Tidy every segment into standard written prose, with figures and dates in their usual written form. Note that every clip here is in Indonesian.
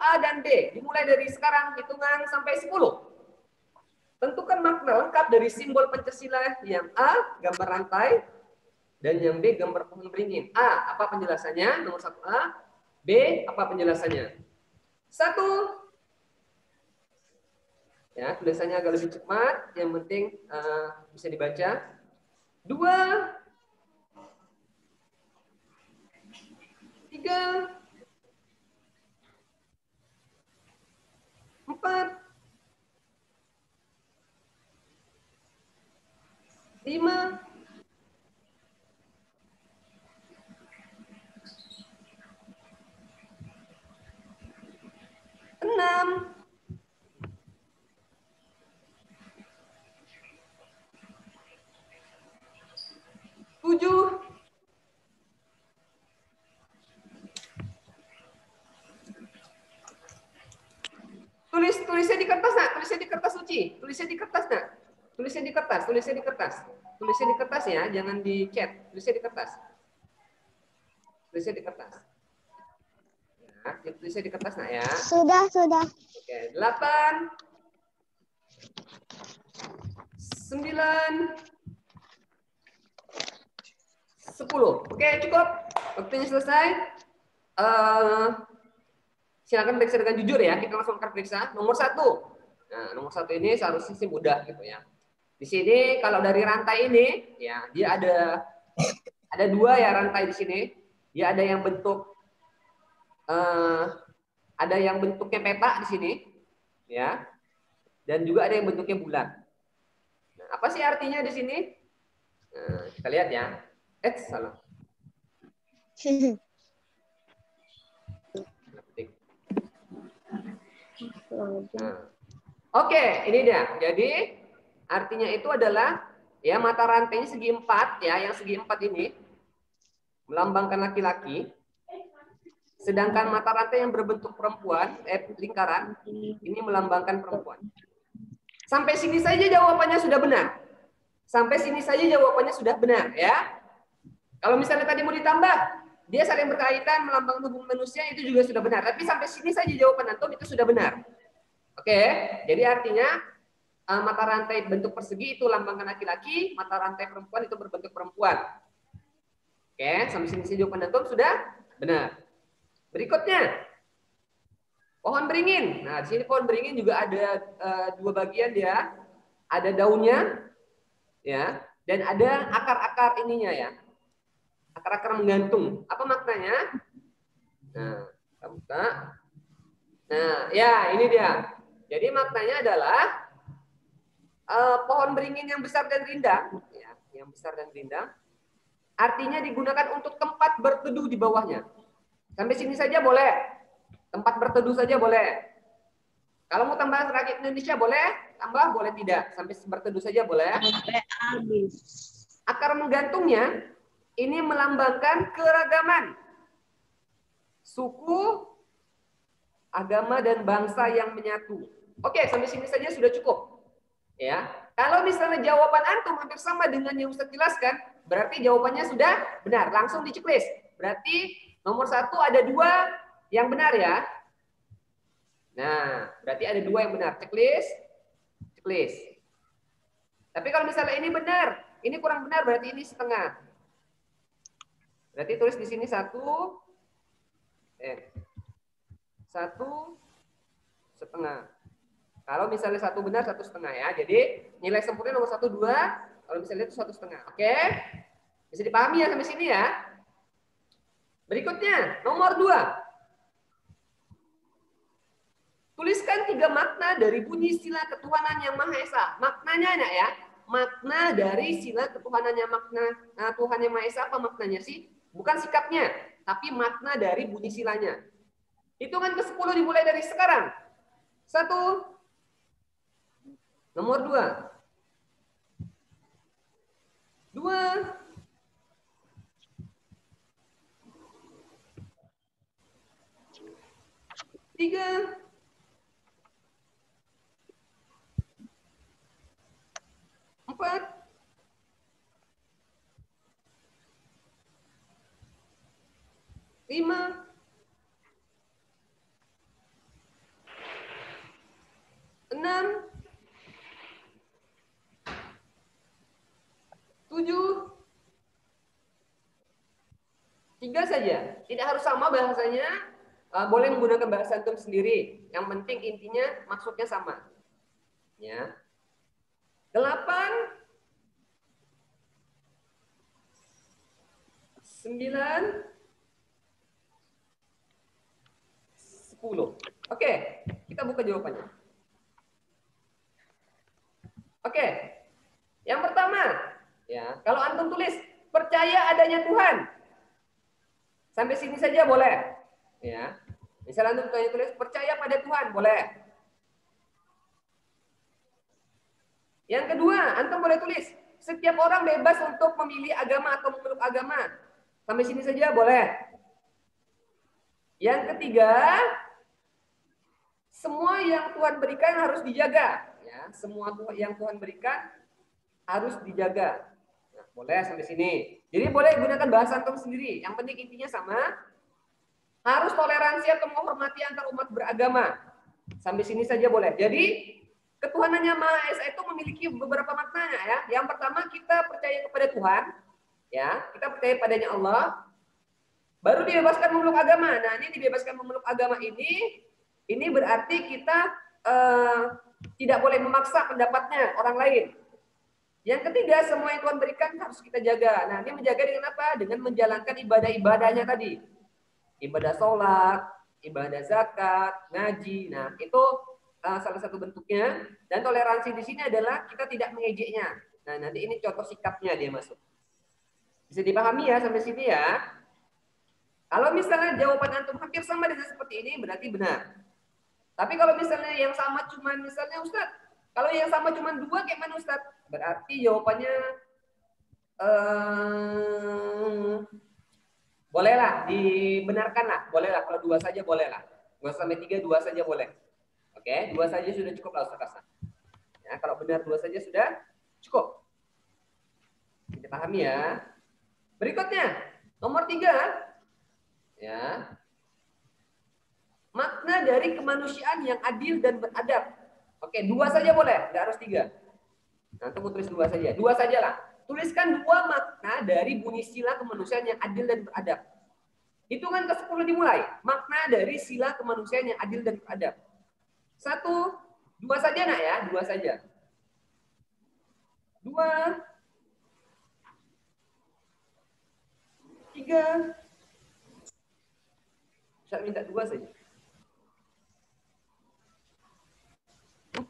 A dan B. Dimulai dari sekarang hitungan sampai 10. Tentukan makna lengkap dari simbol Pancasila. Yang A, gambar rantai. Dan yang B, gambar pohon beringin. A, apa penjelasannya? Nomor 1A. B, apa penjelasannya? 1. Ya, tulisannya agak lebih cepat. Yang penting bisa dibaca. 2. 3. 4. 5. 6. 7. 'Tulisnya di kertas, Nak. Tulisnya di kertas, Suci. Tulisnya di kertas, Nak. Tulisnya di kertas, tulisnya di kertas. Tulisnya di kertas ya, jangan di chat. Tulisnya di kertas. Tulisnya di kertas. Ya, tulisnya di kertas, Nak ya. Sudah. Oke, 8. 9. 10. Oke, cukup. Waktunya selesai. Silakan periksa dengan jujur ya. Kita langsung akan periksa. Nomor 1. Nah, nomor 1 ini seharusnya sih mudah gitu ya. Di sini kalau dari rantai ini, ya dia ada 2 ya rantai di sini. Dia ada yang bentuknya peta di sini, ya. Dan juga ada yang bentuknya bulat. Nah, apa sih artinya di sini? Nah, kita lihat ya. Salah. Nah. Oke, ini dia. Jadi artinya itu adalah ya mata rantainya segi 4 ya, yang segi 4 ini melambangkan laki-laki. Sedangkan mata rantai yang berbentuk perempuan, lingkaran, ini melambangkan perempuan. Sampai sini saja jawabannya sudah benar. Sampai sini saja jawabannya sudah benar ya. Kalau misalnya tadi mau ditambah, dia saling berkaitan melambangkan tubuh manusia, itu juga sudah benar. Tapi sampai sini saja jawaban antum itu sudah benar. Oke, jadi artinya mata rantai bentuk persegi itu lambangkan laki-laki, mata rantai perempuan itu berbentuk perempuan. Oke, sampai sini saja jawaban antum sudah benar. Berikutnya, pohon beringin. Nah, di sini pohon beringin juga ada 2 bagian ya. Ada daunnya, ya, dan ada akar-akar ininya ya. Akar-akar menggantung. Apa maknanya? Nah, kita buka. Nah, ya ini dia. Jadi maknanya adalah pohon beringin yang besar dan rindang, ya, yang besar dan rindang, artinya digunakan untuk tempat berteduh di bawahnya. Sampai sini saja boleh. Tempat berteduh saja boleh. Kalau mau tambah rakyat Indonesia boleh, tambah boleh tidak. Sampai berteduh saja boleh. Sampai habis. Akar menggantungnya ini melambangkan keragaman suku, agama dan bangsa yang menyatu. Oke, sampai sini saja sudah cukup. Ya. Kalau misalnya jawaban antum hampir sama dengan yang Ustaz jelaskan, berarti jawabannya sudah benar. Langsung di checklist. Berarti nomor 1 ada 2 yang benar ya. Nah, berarti ada 2 yang benar. Checklist. Tapi kalau misalnya ini benar, ini kurang benar, berarti ini setengah. Berarti tulis di sini 1, 1,5. Kalau misalnya 1 benar, 1,5 ya. Jadi nilai sempurna nomor 1, 2. Kalau misalnya itu 1,5. Oke? Bisa dipahami ya sampai sini ya. Berikutnya, nomor 2. Tuliskan 3 makna dari bunyi sila ketuhanan yang Maha Esa. Maknanya ya. Makna dari sila ketuhanan yang Tuhan yang Maha Esa, apa maknanya sih? Bukan sikapnya, tapi makna dari bunyi silanya. Hitungan ke-10 dimulai dari sekarang. 1. Nomor 2. 2. 3. 4. 5. 3 saja. Tidak harus sama bahasanya. Boleh menggunakan bahasa antum sendiri. Yang penting intinya maksudnya sama. Ya. 8, 9, 10. Oke, kita buka jawabannya. Oke. Yang pertama, ya, kalau antum tulis percaya adanya Tuhan. Sampai sini saja boleh. Ya. Misalnya antum tulis percaya pada Tuhan, boleh. Yang kedua, antum boleh tulis setiap orang bebas untuk memilih agama atau memeluk agama. Sampai sini saja boleh. Yang ketiga, semua yang Tuhan berikan harus dijaga. Ya, semua yang Tuhan berikan harus dijaga. Nah, boleh sampai sini. Jadi boleh gunakan bahasa antum sendiri. Yang penting intinya sama. Harus toleransi atau menghormati antar umat beragama. Sampai sini saja boleh. Jadi ketuhanannya Maha Esa itu memiliki beberapa maknanya ya. Yang pertama kita percaya kepada Tuhan, ya. Kita percaya padanya Allah. Baru dibebaskan memeluk agama. Nah, ini dibebaskan memeluk agama ini berarti kita tidak boleh memaksa pendapatnya orang lain. Yang ketiga, semua yang Tuhan berikan harus kita jaga. Nah, ini menjaga dengan apa? Dengan menjalankan ibadah-ibadahnya tadi. Ibadah sholat, ibadah zakat, ngaji. Nah, itu salah satu bentuknya. Dan toleransi di sini adalah kita tidak mengejeknya. Nah, nanti ini contoh sikapnya dia masuk. Bisa dipahami ya sampai sini ya. Kalau misalnya jawaban antum hampir sama dengan seperti ini, berarti benar. Tapi kalau misalnya yang sama cuma misalnya Ustaz, kalau yang sama cuma 2 kayak mana Ustaz? Berarti jawabannya bolehlah dibenarkan lah, bolehlah kalau 2 saja bolehlah. 2 sampai 3 2 saja boleh. Oke, 2 saja sudah cukup lah Ustaz rasa. Ya, kalau benar 2 saja sudah cukup. Kita pahami ya. Berikutnya, nomor 3 ya. Makna dari kemanusiaan yang adil dan beradab. Oke, 2 saja boleh, tidak harus 3. Nanti mau tulis 2 saja. 2 sajalah. Tuliskan 2 makna dari bunyi sila kemanusiaan yang adil dan beradab. Hitungan ke-10 dimulai. Makna dari sila kemanusiaan yang adil dan beradab. 1, 2 saja nak ya, 2 saja. 2, 3. Saya minta 2 saja. 4,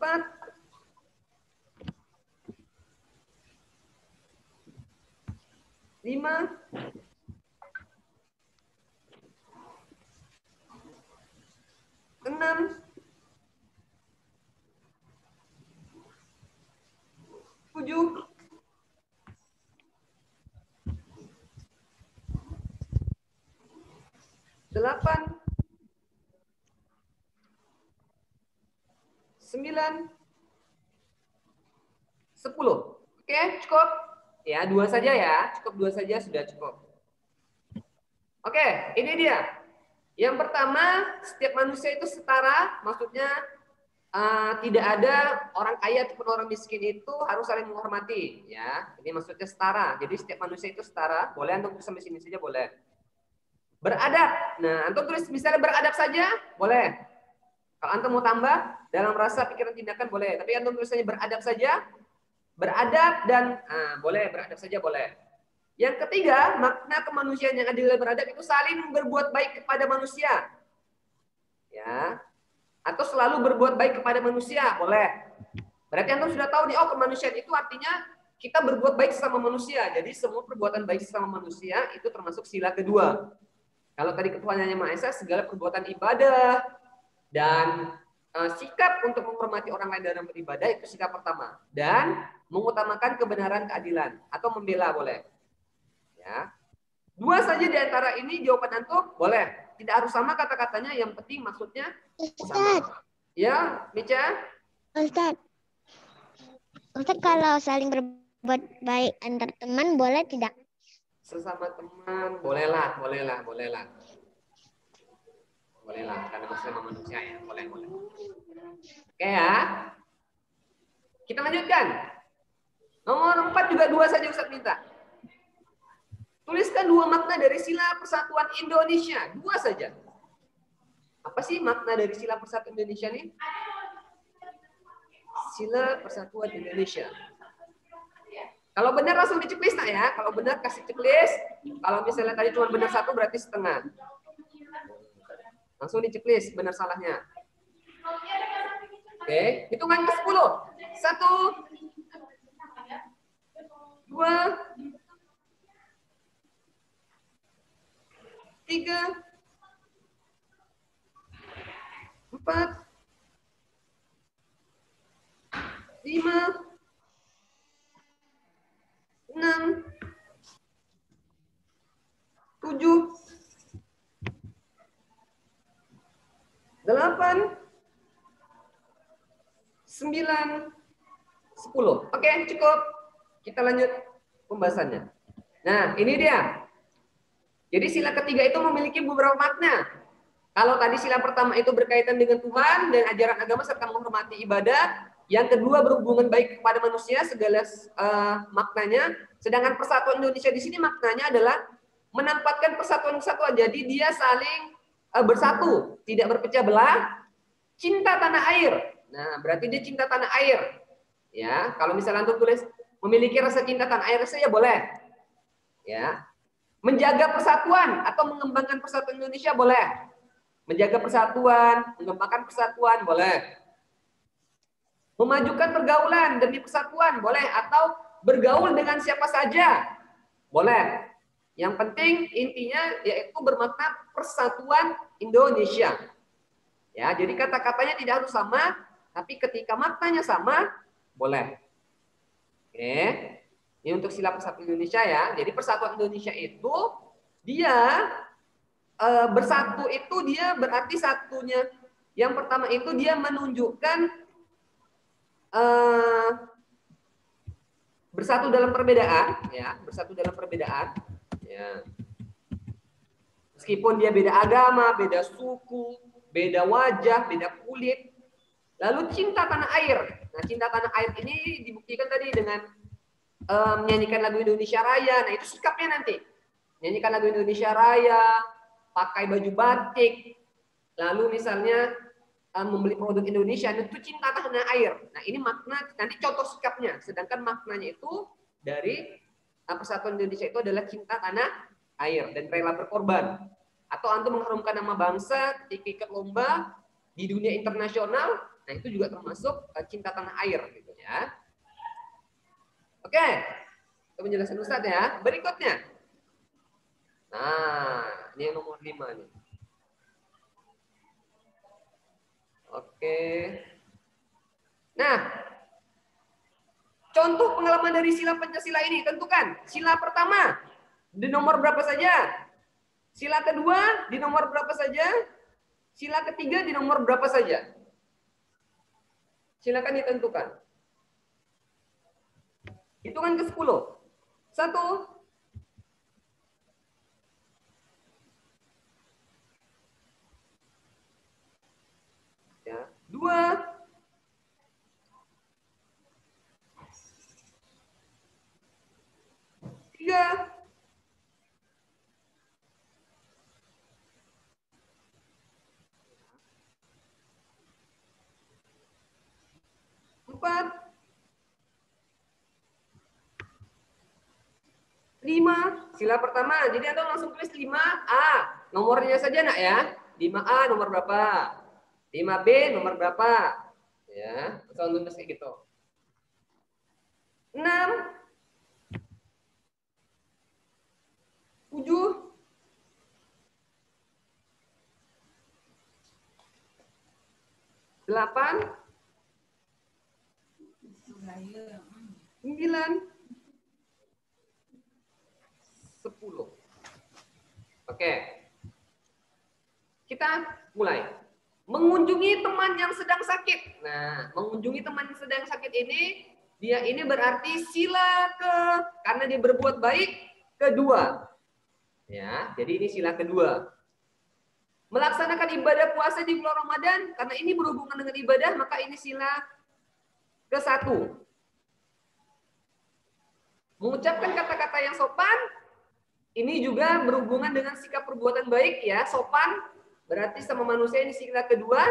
5, 6, 7, 8, 9, 10. Oke, cukup. Ya, 2 saja ya. Cukup 2 saja sudah cukup. Oke, ini dia. Yang pertama, setiap manusia itu setara, maksudnya tidak ada orang kaya ataupun orang miskin itu harus saling menghormati, ya. Ini maksudnya setara. Jadi setiap manusia itu setara. Boleh antum sampai sini saja boleh. Beradab. Nah, antum tulis misalnya beradab saja, boleh. Kalau antum mau tambah dalam rasa pikiran tindakan boleh. Tapi antum tulisannya beradab saja, beradab dan boleh beradab saja boleh. Yang ketiga, makna kemanusiaan yang adil dan beradab itu saling berbuat baik kepada manusia. Ya. Atau selalu berbuat baik kepada manusia, boleh. Berarti antum sudah tahu nih, oh kemanusiaan itu artinya kita berbuat baik sesama manusia. Jadi semua perbuatan baik sesama manusia itu termasuk sila kedua. Kalau tadi ketuhanannya Maha Esa, segala perbuatan ibadah dan sikap untuk menghormati orang lain dalam beribadah itu sikap pertama. Dan mengutamakan kebenaran keadilan atau membela boleh. Ya. 2 saja di antara ini jawaban antum boleh. Tidak harus sama kata-katanya, yang penting maksudnya sama. Ya, Mica? Ustaz, kalau saling berbuat baik antar teman boleh tidak? Sesama teman, bolehlah. Bolehlah, karena masih manusia ya, boleh. Oke ya. Kita lanjutkan. Nomor 4 juga 2 saja Ustaz minta. Tuliskan 2 makna dari sila persatuan Indonesia. 2 saja. Apa sih makna dari sila persatuan Indonesia nih? Sila persatuan Indonesia. Kalau benar langsung diceklis nak ya. Kalau benar kasih ceklis. Kalau misalnya tadi cuma benar 1 berarti setengah. Langsung diceklis benar salahnya. Oke, hitungan ke 10. 1, 2, 3, 4, 5, 6, 7, 8, 9, 10. Oke, cukup. Kita lanjut pembahasannya. Nah, ini dia. Jadi sila ketiga itu memiliki beberapa makna. Kalau tadi sila pertama itu berkaitan dengan Tuhan dan ajaran agama serta menghormati ibadah. Yang kedua berhubungan baik kepada manusia segala maknanya. Sedangkan persatuan Indonesia di sini maknanya adalah menempatkan persatuan kesatuan. Jadi dia saling bersatu, tidak berpecah belah. Cinta tanah air. Nah, berarti dia cinta tanah air. Ya, kalau misalnya untuk tulis memiliki rasa cinta tanah air saya boleh. Ya. Menjaga persatuan atau mengembangkan persatuan Indonesia boleh. Menjaga persatuan, mengembangkan persatuan boleh. Memajukan pergaulan demi persatuan boleh, atau bergaul dengan siapa saja boleh. Yang penting intinya yaitu bermakna persatuan Indonesia. Ya, jadi kata-katanya tidak harus sama, tapi ketika maknanya sama boleh. Oke. Ini untuk sila persatuan Indonesia ya. Jadi persatuan Indonesia itu dia bersatu itu dia berarti satunya. Yang pertama itu dia menunjukkan bersatu dalam perbedaan, ya, bersatu dalam perbedaan. Ya. Meskipun dia beda agama, beda suku, beda wajah, beda kulit. Lalu cinta tanah air. Nah, cinta tanah air ini dibuktikan tadi dengan menyanyikan lagu Indonesia Raya. Nah, itu sikapnya nanti. Menyanyikan lagu Indonesia Raya, pakai baju batik, lalu misalnya membeli produk Indonesia, itu cinta tanah air. Nah, ini makna, nanti contoh sikapnya. Sedangkan maknanya itu dari persatuan Indonesia itu adalah cinta tanah air dan rela berkorban. Atau antum mengharumkan nama bangsa ketika ikut lomba di dunia internasional, nah itu juga termasuk cinta tanah air gitu ya. Oke, itu penjelasan Ustadz ya. Berikutnya. Nah, ini yang nomor 5 nih. Oke. Nah, contoh pengalaman dari sila Pancasila ini tentukan. Sila pertama di nomor berapa saja? Sila kedua di nomor berapa saja? Sila ketiga di nomor berapa saja? Silakan ditentukan. Hitungan ke-10. 1, 2, 3, 4, 5. Sila pertama. Jadi Anda langsung tulis 5A. Nomornya saja nak ya. 5A nomor berapa? 5B nomor berapa? Ya, langsung tulis kayak gitu. 6, 7, 8, 9, 10. Oke. Kita mulai. Mengunjungi teman yang sedang sakit. Nah, mengunjungi teman yang sedang sakit ini, dia ini berarti sila karena dia berbuat baik kedua. Ya, jadi ini sila kedua. Melaksanakan ibadah puasa di bulan Ramadan, karena ini berhubungan dengan ibadah, maka ini sila ke-1. Mengucapkan kata-kata yang sopan, ini juga berhubungan dengan sikap perbuatan baik ya, sopan. Berarti sama manusia ini sila kedua.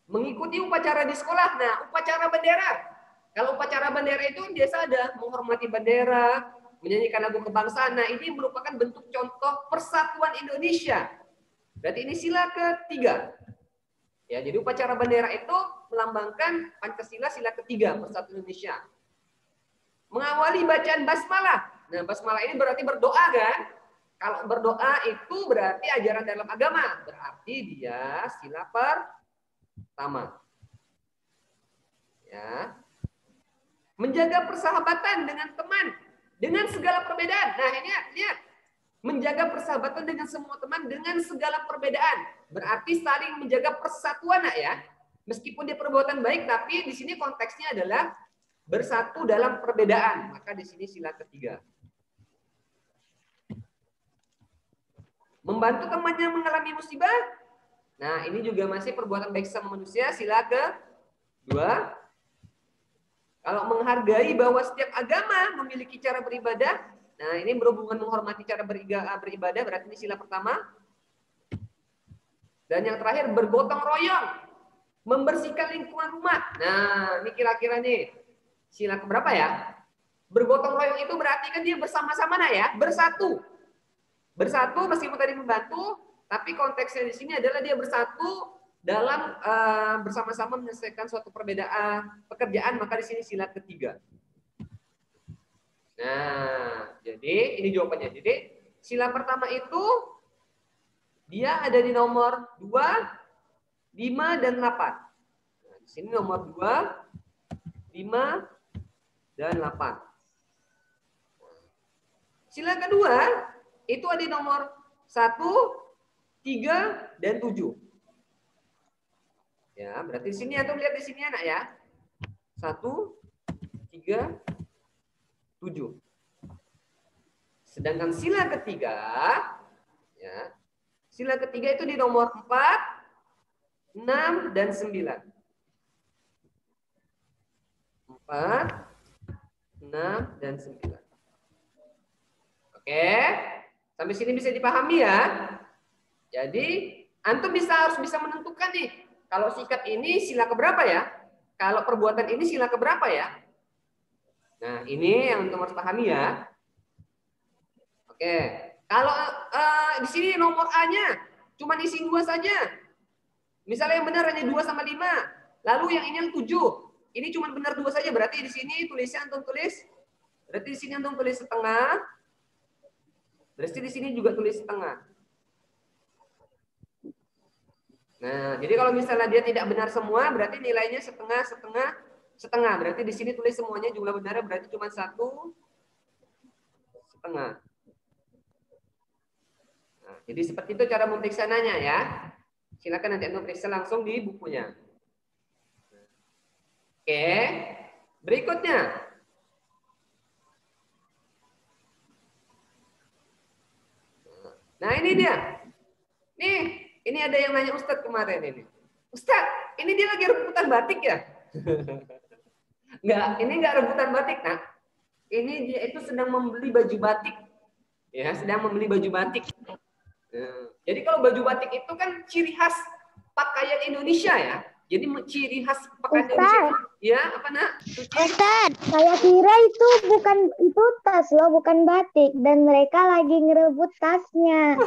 Mengikuti upacara di sekolah. Nah, upacara bendera. Kalau upacara bendera itu biasa ada menghormati bendera, menyanyikan lagu kebangsaan. Nah, ini merupakan bentuk contoh persatuan Indonesia. Berarti ini sila ketiga. Ya, jadi upacara bendera itu melambangkan Pancasila sila ketiga persatuan Indonesia. Mengawali bacaan basmalah. Nah, basmalah ini berarti berdoa kan? Kalau berdoa itu berarti ajaran dalam agama. Berarti dia sila pertama. Ya. Menjaga persahabatan dengan teman dengan segala perbedaan. Nah, ini lihat. Menjaga persahabatan dengan semua teman dengan segala perbedaan. Berarti saling menjaga persatuan, nak ya. Meskipun dia perbuatan baik, tapi di sini konteksnya adalah bersatu dalam perbedaan. Maka di sini sila ketiga. Membantu temannya mengalami musibah. Nah, ini juga masih perbuatan baik sama manusia. Sila kedua. Kalau menghargai bahwa setiap agama memiliki cara beribadah. Nah, ini berhubungan menghormati cara beribadah. Berarti ini sila pertama. Dan yang terakhir bergotong royong. Membersihkan lingkungan rumah. Nah, ini kira-kira nih. Sila keberapa ya? Bergotong royong itu berarti kan dia bersama-sama, nah ya. Bersatu. Bersatu meskipun tadi membantu, tapi konteksnya di sini adalah dia bersatu dalam bersama-sama menyelesaikan suatu pekerjaan, maka di sini sila ketiga. Nah, jadi ini jawabannya. Jadi sila pertama itu dia ada di nomor 2, 5 dan 8. Nah, di sini nomor 2, 5 dan 8. Sila kedua itu ada di nomor 1, 3, dan 7. Ya, berarti di sini atau lihat di sini anak ya. 1, 3, 7. Sedangkan sila ketiga, ya, sila ketiga itu di nomor 4, 6, dan 9. 4, 6, dan 9. Oke. Sampai sini bisa dipahami ya. Jadi, antum harus bisa menentukan nih. Kalau sikap ini sila keberapa ya? Kalau perbuatan ini sila keberapa ya? Nah, ini yang antum harus pahami ya. Oke. Kalau di sini nomor A-nya cuma isi 2 saja. Misalnya yang benar hanya 2 sama 5. Lalu yang ini yang 7. Ini cuma benar 2 saja. Berarti di sini tulisnya antum tulis. Berarti di sini antum tulis setengah. Berarti di sini juga tulis setengah. Nah, jadi kalau misalnya dia tidak benar semua, berarti nilainya setengah, setengah, setengah. Berarti di sini tulis semuanya jumlah benar, berarti cuma 1 setengah. Nah, jadi seperti itu cara memeriksananya ya. Silakan nanti anda periksa langsung di bukunya. Oke, berikutnya. Nah, ini dia. Nih, ini ada yang nanya Ustadz kemarin ini. Ustadz, ini dia lagi rebutan batik ya? Enggak, ini enggak rebutan batik, nah. Ini dia itu sedang membeli baju batik. Ya, sedang membeli baju batik. Jadi kalau baju batik itu kan ciri khas pakaian Indonesia ya. Jadi ciri khas pakaian Indonesia. Ya, apa nak? Ustaz, saya kira itu tas loh, bukan batik, dan mereka lagi ngerebut tasnya.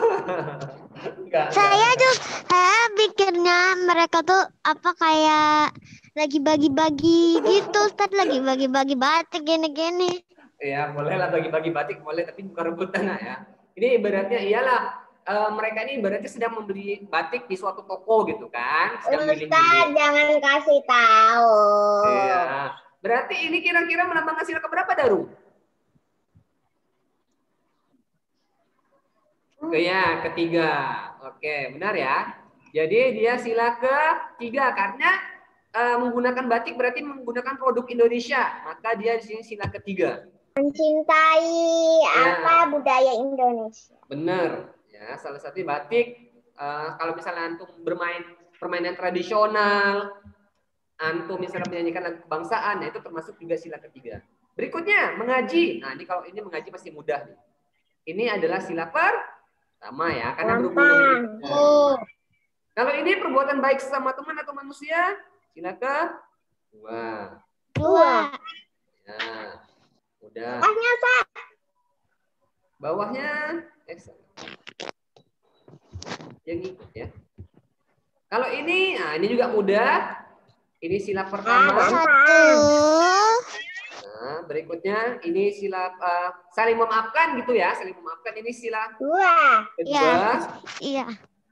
Saya pikirnya mereka tuh apa kayak lagi bagi-bagi gitu, Ustaz, lagi bagi-bagi batik gini-gini. Ya, boleh lah bagi-bagi batik, boleh, tapi bukan rebutan ya. Ini ibaratnya iyalah. Mereka ini berarti sedang membeli batik di suatu toko gitu kan. Ustaz, jangan kasih tahu. Iya. Berarti ini kira-kira melambangkan sila keberapa, Daru? Ya, ketiga. Oke, benar ya. Jadi dia sila ketiga karena menggunakan batik berarti menggunakan produk Indonesia. Maka dia di sini sila ketiga. Mencintai budaya Indonesia. Benar. Ya, salah satu batik. Kalau misalnya antum bermain permainan tradisional, antum misalnya menyanyikan lagu kebangsaan, nah itu termasuk juga sila ketiga. Berikutnya mengaji. Nah, ini kalau ini mengaji pasti mudah nih. Ini adalah sila pertama ya, karena berhubungan. Kalau ini perbuatan baik sesama teman atau manusia, sila kedua. Ya, udah. Bawahnya yang ikut ya. Kalau ini, nah ini juga mudah. Ini sila pertama. Nah, berikutnya ini sila saling memaafkan gitu ya, saling memaafkan. Ini sila kedua. Iya.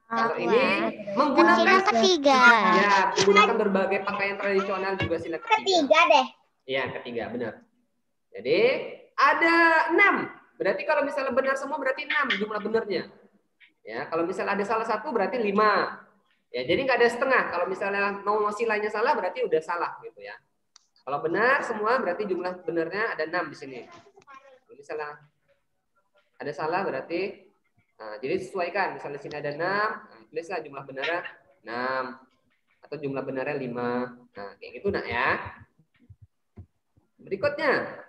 Kalau ini menggunakan ketiga. Ya, menggunakan berbagai pakaian tradisional juga sila ketiga. Ketiga deh. Iya, ketiga, benar. Jadi ada 6. Berarti kalau misalnya benar semua berarti 6 jumlah benarnya. Ya, kalau misalnya ada salah satu berarti 5. Ya, jadi nggak ada setengah. Kalau misalnya mau silanya salah berarti udah salah gitu ya. Kalau benar semua berarti jumlah benarnya ada 6 di sini. Kalau misalnya ada salah berarti jadi sesuaikan. Misalnya di sini ada 6, tulislah jumlah benarnya 6 atau jumlah benarnya 5. Nah, kayak gitu nak ya. Berikutnya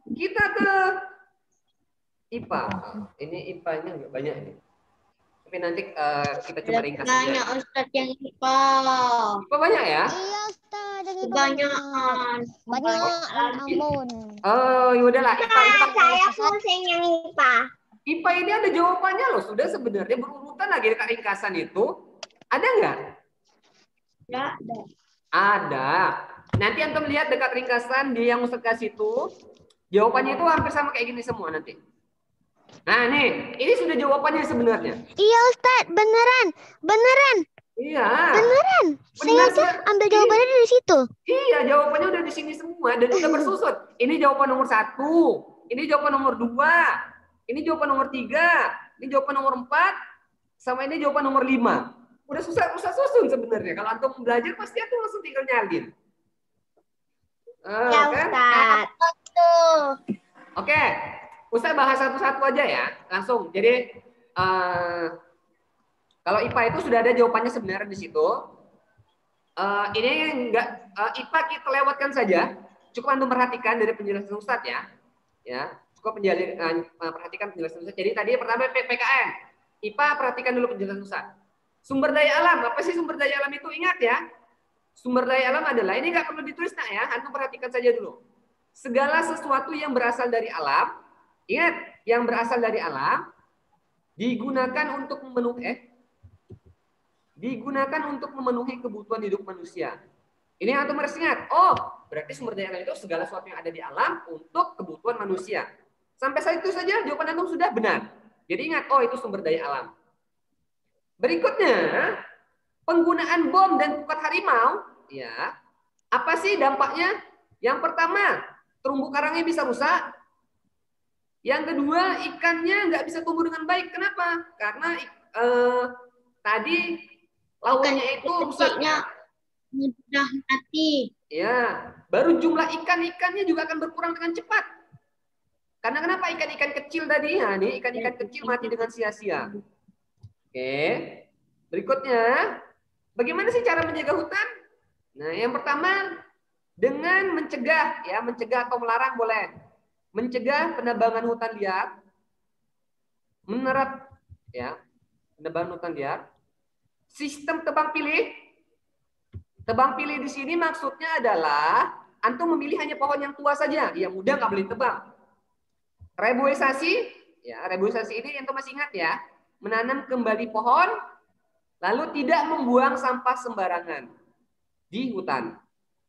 kita ke IPA. Ini IPA-nya nggak banyak ini. Tapi nanti kita coba ringkas saja. Banyak Ustadz yang IPA. IPA banyak ya? Iya Ustadz. Kebanyakan. Banyak ampun. Oh, yaudah lah. IPA ini kan Saya pusing yang IPA. IPA ini ada jawabannya loh. Sudah sebenarnya berurutan lagi dekat ringkasan itu. Ada nggak? Ada. Ada. Nanti antum lihat dekat ringkasan di yang Ustadz kasih itu. Jawabannya itu hampir sama kayak gini semua nanti. Nah nih, ini sudah jawabannya sebenarnya. Iya Ustadz, beneran. Iya. Beneran. Saya aja ambil jawabannya dari situ. Iya, jawabannya udah di sini semua dan udah bersusut. Ini jawaban nomor 1, ini jawaban nomor 2, ini jawaban nomor 3, ini jawaban nomor 4, sama ini jawaban nomor 5. Udah susah susun sebenarnya. Kalau antum belajar pasti antum langsung tinggal nyalin. Ya Ustadz. Oke. Ustaz bahas satu-satu aja ya, langsung. Jadi kalau IPA itu sudah ada jawabannya sebenarnya di situ. Ini enggak IPA kita lewatkan saja. Cukup antum perhatikan dari penjelasan Ustaz ya. Ya, cukup perhatikan penjelasan Ustaz. Jadi tadi pertama PPKN. IPA perhatikan dulu penjelasan Ustaz. Sumber daya alam, apa sih sumber daya alam itu? Ingat ya. Sumber daya alam adalah ini nggak perlu ditulis nak ya, antum perhatikan saja dulu. Segala sesuatu yang berasal dari alam. Ingat, yang berasal dari alam digunakan untuk memenuhi kebutuhan hidup manusia. Ini yang antum harus ingat. Oh, berarti sumber daya alam itu segala sesuatu yang ada di alam untuk kebutuhan manusia. Sampai saat itu saja jawaban antum sudah benar. Jadi ingat, oh itu sumber daya alam. Berikutnya, penggunaan bom dan pukat harimau, ya. Apa sih dampaknya? Yang pertama, terumbu karangnya bisa rusak. Yang kedua, ikannya nggak bisa tumbuh dengan baik. Kenapa? Karena tadi lautnya itu rusaknya mudah mati. Ya, baru jumlah ikannya juga akan berkurang dengan cepat. Karena kenapa ikan-ikan kecil tadi? Nah, nih ikan-ikan kecil mati dengan sia-sia. Oke. Berikutnya, bagaimana sih cara menjaga hutan? Nah, yang pertama dengan mencegah atau melarang boleh. Mencegah penebangan hutan liar, menerap penebangan hutan liar, sistem tebang pilih. Tebang pilih di sini maksudnya adalah antum memilih hanya pohon yang tua saja, yang muda nggak boleh tebang. Reboisasi, reboisasi ini antum masih ingat ya, menanam kembali pohon, lalu tidak membuang sampah sembarangan di hutan.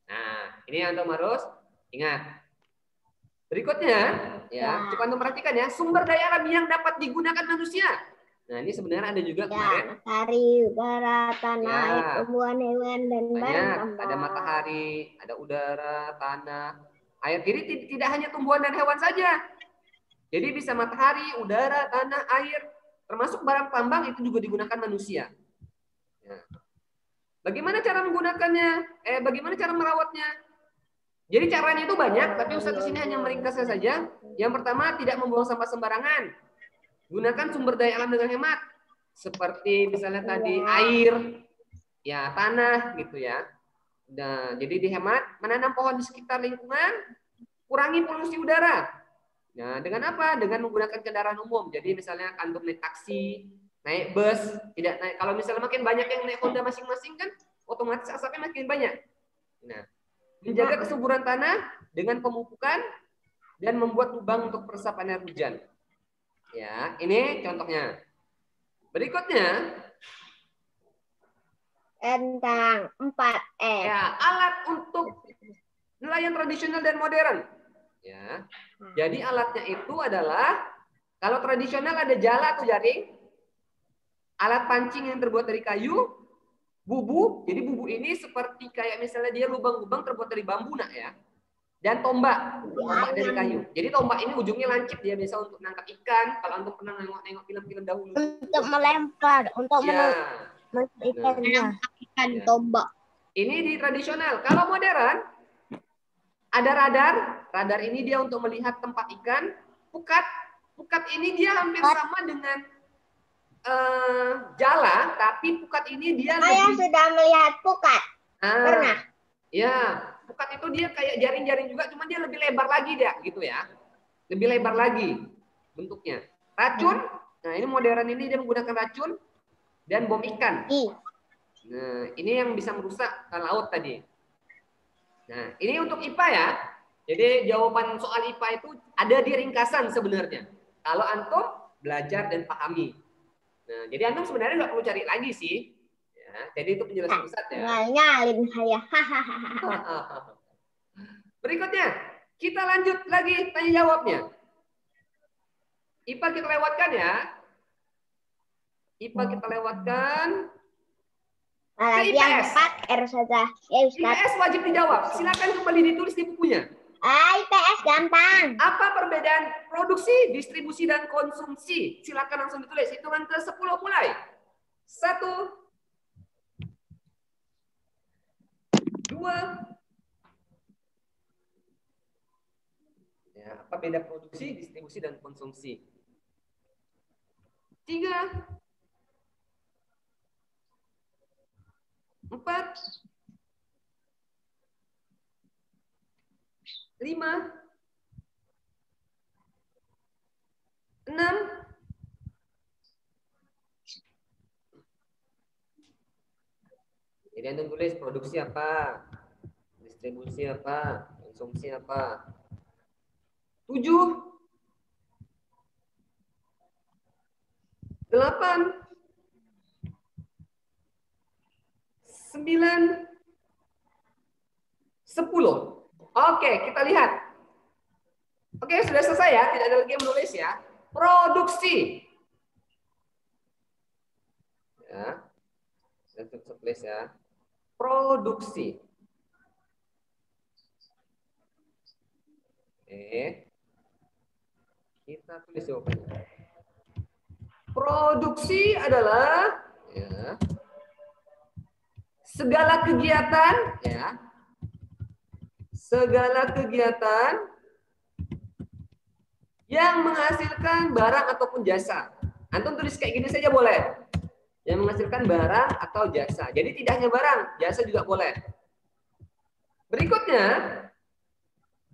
Nah, ini antum harus ingat. Berikutnya, coba antum perhatikan ya, sumber daya alam yang dapat digunakan manusia. Nah, ini sebenarnya ada juga kemarin. Matahari, udara, tanah, air, tumbuhan, hewan, dan barang. Ada matahari, ada udara, tanah, air. Jadi tidak hanya tumbuhan dan hewan saja. Jadi bisa matahari, udara, tanah, air, termasuk barang tambang itu juga digunakan manusia. Ya. Bagaimana cara menggunakannya? Bagaimana cara merawatnya? Jadi caranya itu banyak, tapi Ustaz di sini hanya meringkasnya saja. Yang pertama, tidak membuang sampah sembarangan. Gunakan sumber daya alam dengan hemat. Seperti misalnya tadi air, tanah gitu ya. Nah, jadi dihemat, menanam pohon di sekitar lingkungan, kurangi polusi udara. Nah, dengan apa? Dengan menggunakan kendaraan umum. Jadi misalnya antum naik taksi, naik bus, tidak naik. Kalau misalnya makin banyak yang naik Honda masing-masing kan, otomatis asapnya makin banyak. Nah, menjaga kesuburan tanah dengan pemupukan dan membuat lubang untuk peresapan air hujan. Ya, ini contohnya. Berikutnya tentang 4M. ya, alat untuk nelayan tradisional dan modern. Ya. Jadi alatnya itu adalah kalau tradisional ada jala atau jaring, alat pancing yang terbuat dari kayu, bubu. Jadi bubu ini seperti kayak misalnya dia lubang-lubang terbuat dari bambu nak ya. Dan tombak dari kayu. Jadi tombak ini ujungnya lancip, dia biasa untuk nangkap ikan. Kalau antum pernah nengok film-film dahulu. Untuk melempar, untuk ikannya. Ikan tombak. Ini di tradisional. Kalau modern, ada radar. Radar ini dia untuk melihat tempat ikan. Pukat. Pukat ini dia hampir sama dengan jala, tapi pukat ini dia Saya sudah melihat pukat. Pernah. Ya, pukat itu dia kayak jaring-jaring juga, cuma dia lebih lebar lagi dia, gitu ya. Lebih lebar lagi bentuknya. Racun. Nah, ini modern ini dia menggunakan racun dan bom ikan. Nah, ini yang bisa merusak laut tadi. Nah, ini untuk IPA ya. Jadi jawaban soal IPA itu ada di ringkasan sebenarnya. Kalau antum belajar dan pahami. Nah, jadi antum sebenarnya nggak perlu cari lagi sih. Ya, jadi itu penjelasan Ustaz ya. Nyalin saya. Berikutnya, kita lanjut lagi tanya jawabnya. IPA kita lewatkan ya. IPA kita lewatkan. Lagi yang 4R saja. Ya, IPS wajib dijawab. Silakan kembali ditulis di bukunya. IPS gampang. Apa perbedaan produksi, distribusi, dan konsumsi? Silakan langsung ditulis. Hitungan ke-10 mulai. 1, 2. Ya, apa beda produksi, distribusi, dan konsumsi? 3, 4, 5, 6. Jadi Anda tulis produksi apa, distribusi apa, konsumsi apa. 7, 8, 9, 10. Oke, kita lihat. Oke, sudah selesai ya. Tidak ada lagi yang menulis ya. Produksi. Ya. Saya tulis ya. Produksi. Oke. Kita tulis jawabannya. Produksi adalah ya, segala kegiatan ya. Segala kegiatan yang menghasilkan barang ataupun jasa. Antum tulis kayak gini saja boleh. Yang menghasilkan barang atau jasa. Jadi tidak hanya barang, jasa juga boleh. Berikutnya,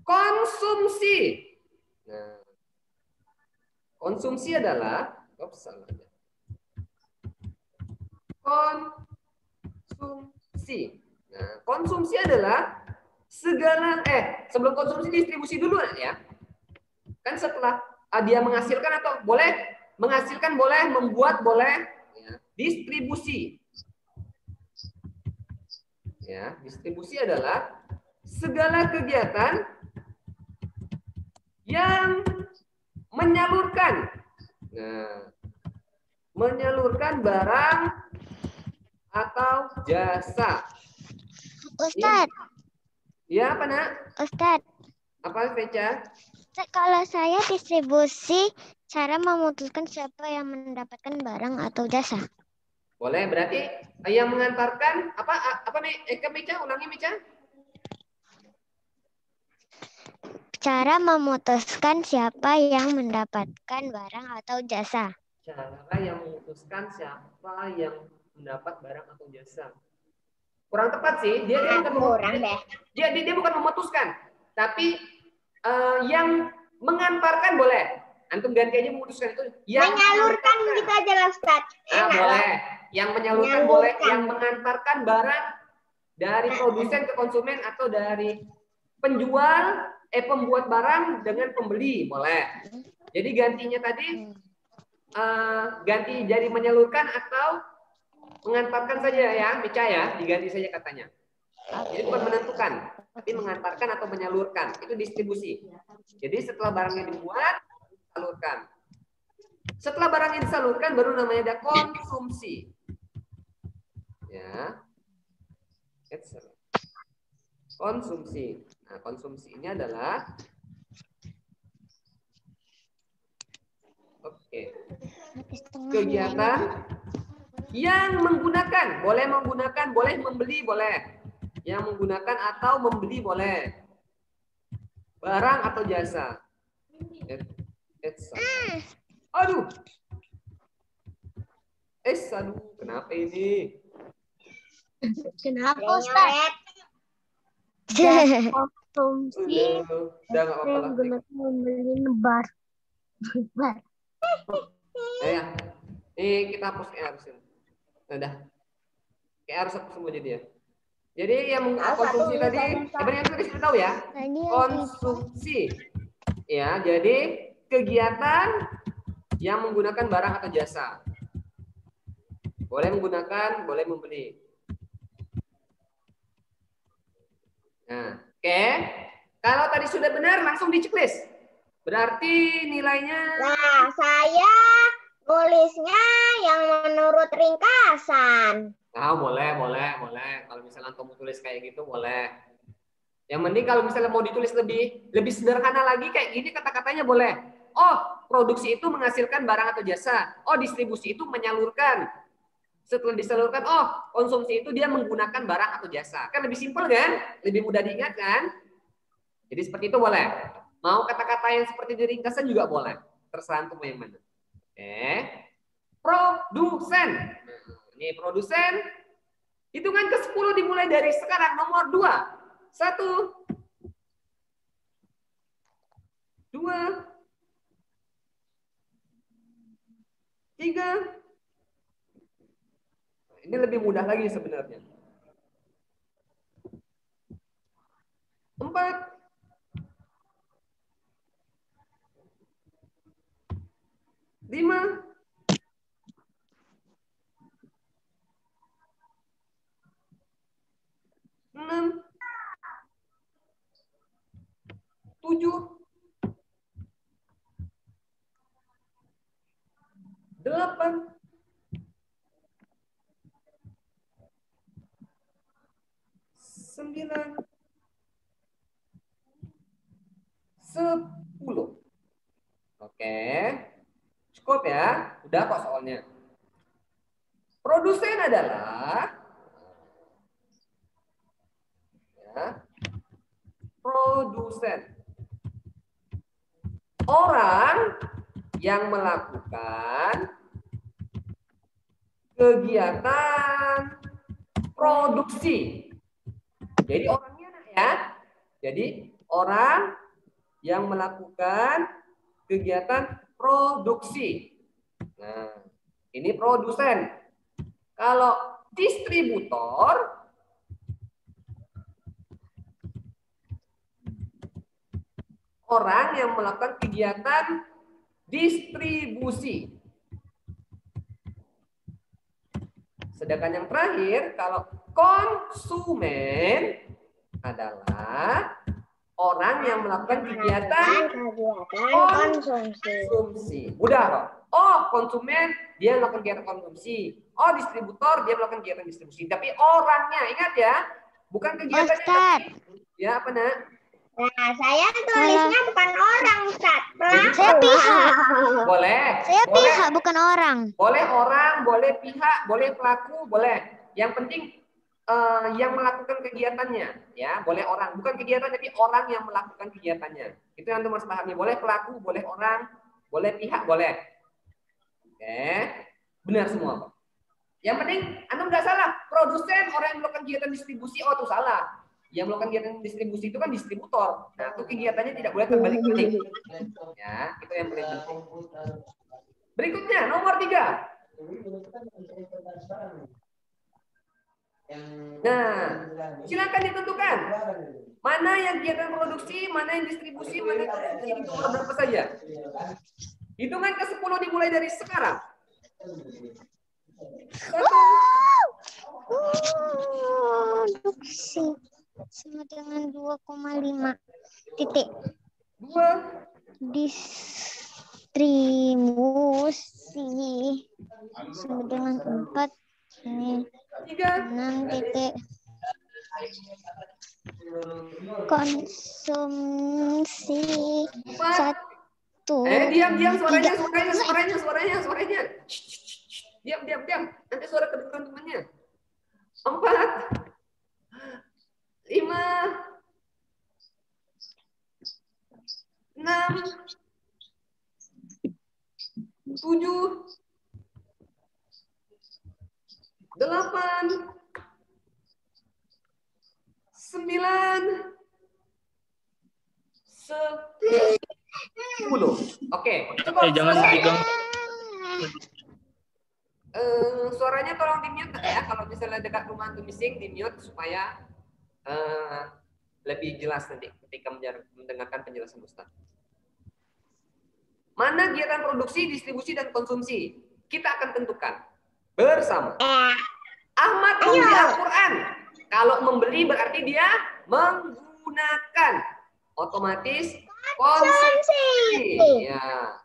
konsumsi. Nah, konsumsi adalah konsumsi. Nah, konsumsi adalah segala sebelum konsumsi distribusi dulu ya. Kan setelah dia menghasilkan atau boleh menghasilkan, boleh membuat, boleh ya. Distribusi. Ya, distribusi adalah segala kegiatan yang menyalurkan. Nah, menyalurkan barang atau jasa. Ustadz. Ya, apa nak? Ustadz. Apa Feca? Kalau saya distribusi, cara memutuskan siapa yang mendapatkan barang atau jasa. Boleh, berarti yang mengantarkan apa Meca? Ulangi Meca. Cara memutuskan siapa yang mendapatkan barang atau jasa. Cara yang memutuskan siapa yang mendapat barang atau jasa. Kurang tepat sih. Dia bukan memutuskan, tapi yang mengantarkan boleh. Antum ganti aja memutuskan itu. Yang menyalurkan gitu aja lah, Ustaz. Boleh. Yang menyalurkan boleh. Yang mengantarkan barang dari produsen ke konsumen atau dari penjual, pembuat barang dengan pembeli, boleh. Jadi gantinya tadi ganti jadi menyalurkan atau mengantarkan saja ya, Mica ya, diganti saja katanya. Jadi bukan menentukan, tapi mengantarkan atau menyalurkan, itu distribusi. Jadi setelah barangnya dibuat, disalurkan. Setelah barangnya disalurkan, baru namanya ada konsumsi. Ya, konsumsi. Nah, konsumsi ini adalah kegiatan yang menggunakan, boleh menggunakan, boleh membeli, boleh. Yang menggunakan atau membeli boleh. Barang atau jasa. Aduh. Aduh, kenapa ini? Kenapa, Ustaz? Konsumsi. Udah nggak apa-apa lah. Membeli lebar. Ya. Ini kita hapus harus. Udah. Kayak harus hapus semua jadi ya. Jadi yang konsumsi tadi, sebenarnya itu dikasih tahu ya. Konsumsi. Ya, jadi kegiatan yang menggunakan barang atau jasa. Boleh menggunakan, boleh membeli. Nah, oke. Kalau tadi sudah benar, langsung di checklist. Berarti nilainya. Nah, saya tulisnya yang menurut ringkasan. Boleh. Kalau misalnya kamu tulis kayak gitu, boleh. Yang penting kalau misalnya mau ditulis lebih sederhana lagi, kayak gini kata-katanya boleh. Oh, produksi itu menghasilkan barang atau jasa. Oh, distribusi itu menyalurkan. Setelah disalurkan, oh, konsumsi itu dia menggunakan barang atau jasa. Kan lebih simpel kan? Lebih mudah diingat kan? Jadi seperti itu boleh. Mau kata-kata yang seperti di ringkasan juga boleh. Terserah antum yang mana. Produsen. Ini produsen. Hitungan ke-10 dimulai dari sekarang. Nomor 2. 1. 2. 3. Ini lebih mudah lagi sebenarnya. 4. 5. 6. 7. 8. 9. 10. Oke. Cukup ya. Udah kok soalnya. Produsen adalah produsen. Orang yang melakukan kegiatan produksi. Jadi orangnya ya. Jadi orang yang melakukan kegiatan produksi. Nah, ini produsen. Kalau distributor, orang yang melakukan kegiatan distribusi. Sedangkan yang terakhir, kalau konsumen adalah orang yang melakukan kegiatan konsumsi. Mudah kok. Oh, konsumen dia melakukan kegiatan konsumsi. Oh, distributor dia melakukan kegiatan distribusi. Tapi orangnya, ingat ya, bukan kegiatannya. Ya, apa nak? Nah, saya tulisnya bukan orang, Ustaz. Saya pihak. Boleh. Saya pihak, bukan orang. Boleh orang, boleh pihak, boleh pelaku, boleh. Yang penting yang melakukan kegiatannya, ya, boleh orang, bukan kegiatan tapi orang yang melakukan kegiatannya. Itu yang harus pahami. Boleh pelaku, boleh orang, boleh pihak, boleh. Oke, benar semua kok. Yang penting antum nggak salah. Produsen orang yang melakukan kegiatan distribusi, oh itu salah. Yang melakukan kegiatan distribusi itu kan distributor. Nah, itu kegiatannya tidak boleh terbalik-balik. Ya, itu yang paling penting. Berikutnya, nomor 3. Nah, silakan ditentukan. Mana yang kegiatan produksi, mana yang distribusi, mana yang konsumsi, di nomor berapa saja. Hitungan ke-10 dimulai dari sekarang. 1. Produksi sama dengan 2,5 titik. 2. Distribusi sama dengan 4 ini 3. 6 titik. Konsumsi 4. 1 Diam suaranya. 3. Diam. Nanti suara kedengaran temannya. 4. 5. 6. 7. 8. 9. 10. Oke, cukup. Jangan dipegang. Suaranya tolong di-mute ya. Kalau misalnya dekat rumah antum bising, di-mute supaya lebih jelas nanti ketika mendengarkan penjelasan Ustaz. Mana kegiatan produksi, distribusi, dan konsumsi? Kita akan tentukan bersama. Ahmad membeli Al-Quran. Kalau membeli berarti dia menggunakan. Otomatis konsumsi. Ya.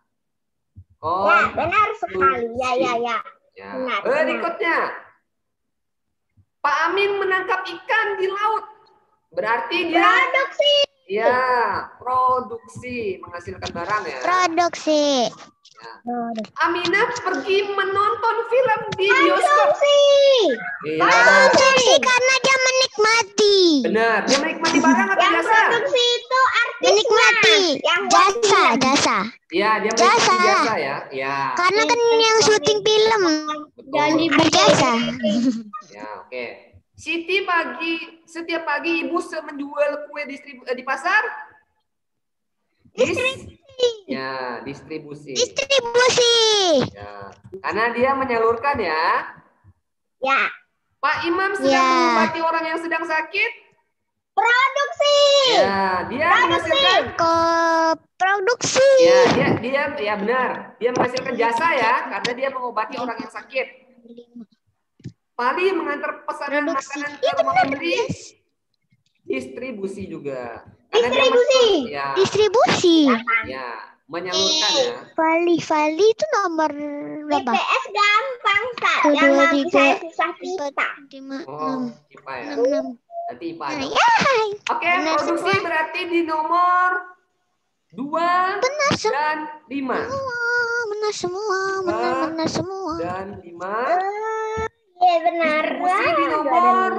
Benar sekali. Ya. Ya. Berikutnya. Pak Amin menangkap ikan di laut. Berarti dia Produksi. ya, produksi, menghasilkan barang ya. Produksi. Ya. Aminah pergi menonton film di bioskop. Iya. Konsumsi karena dia menikmati. Benar. Dia menikmati barang atau Yang jasa? produksi itu artisnya. Menikmati. Yang Jasa. Iya, dia menikmati Jasa. jasa ya. Ya. Karena kan yang syuting film. Betul. Jasa. Ya, oke. Setiap pagi ibu menjual kue di pasar? Ya, distribusi. Distribusi. Ya. Karena dia menyalurkan ya. Ya. Pak Imam sedang mengobati orang yang sedang sakit? Produksi. Ya, dia menghasilkan Produksi. ya, dia benar. Dia menghasilkan jasa ya, karena dia mengobati orang yang sakit. Pali mengantar pesanan makanan ke rumah pembeli. Distribusi juga. Karena dia Distribusi. ya, menyalurkan ya. Vali itu nomor berapa? IPS gampang, Kak. 1, Yang 2, nanti 3, saya susah kita. 5, 6. Oh, IPA ya. 6. Nanti IPA. Nah, ada. ya. Oke, Benar produksi semua. berarti di nomor 2 Benar dan 5. Benar semua. Benar semua. Dan 5. Iya benar. Distribusi di nomor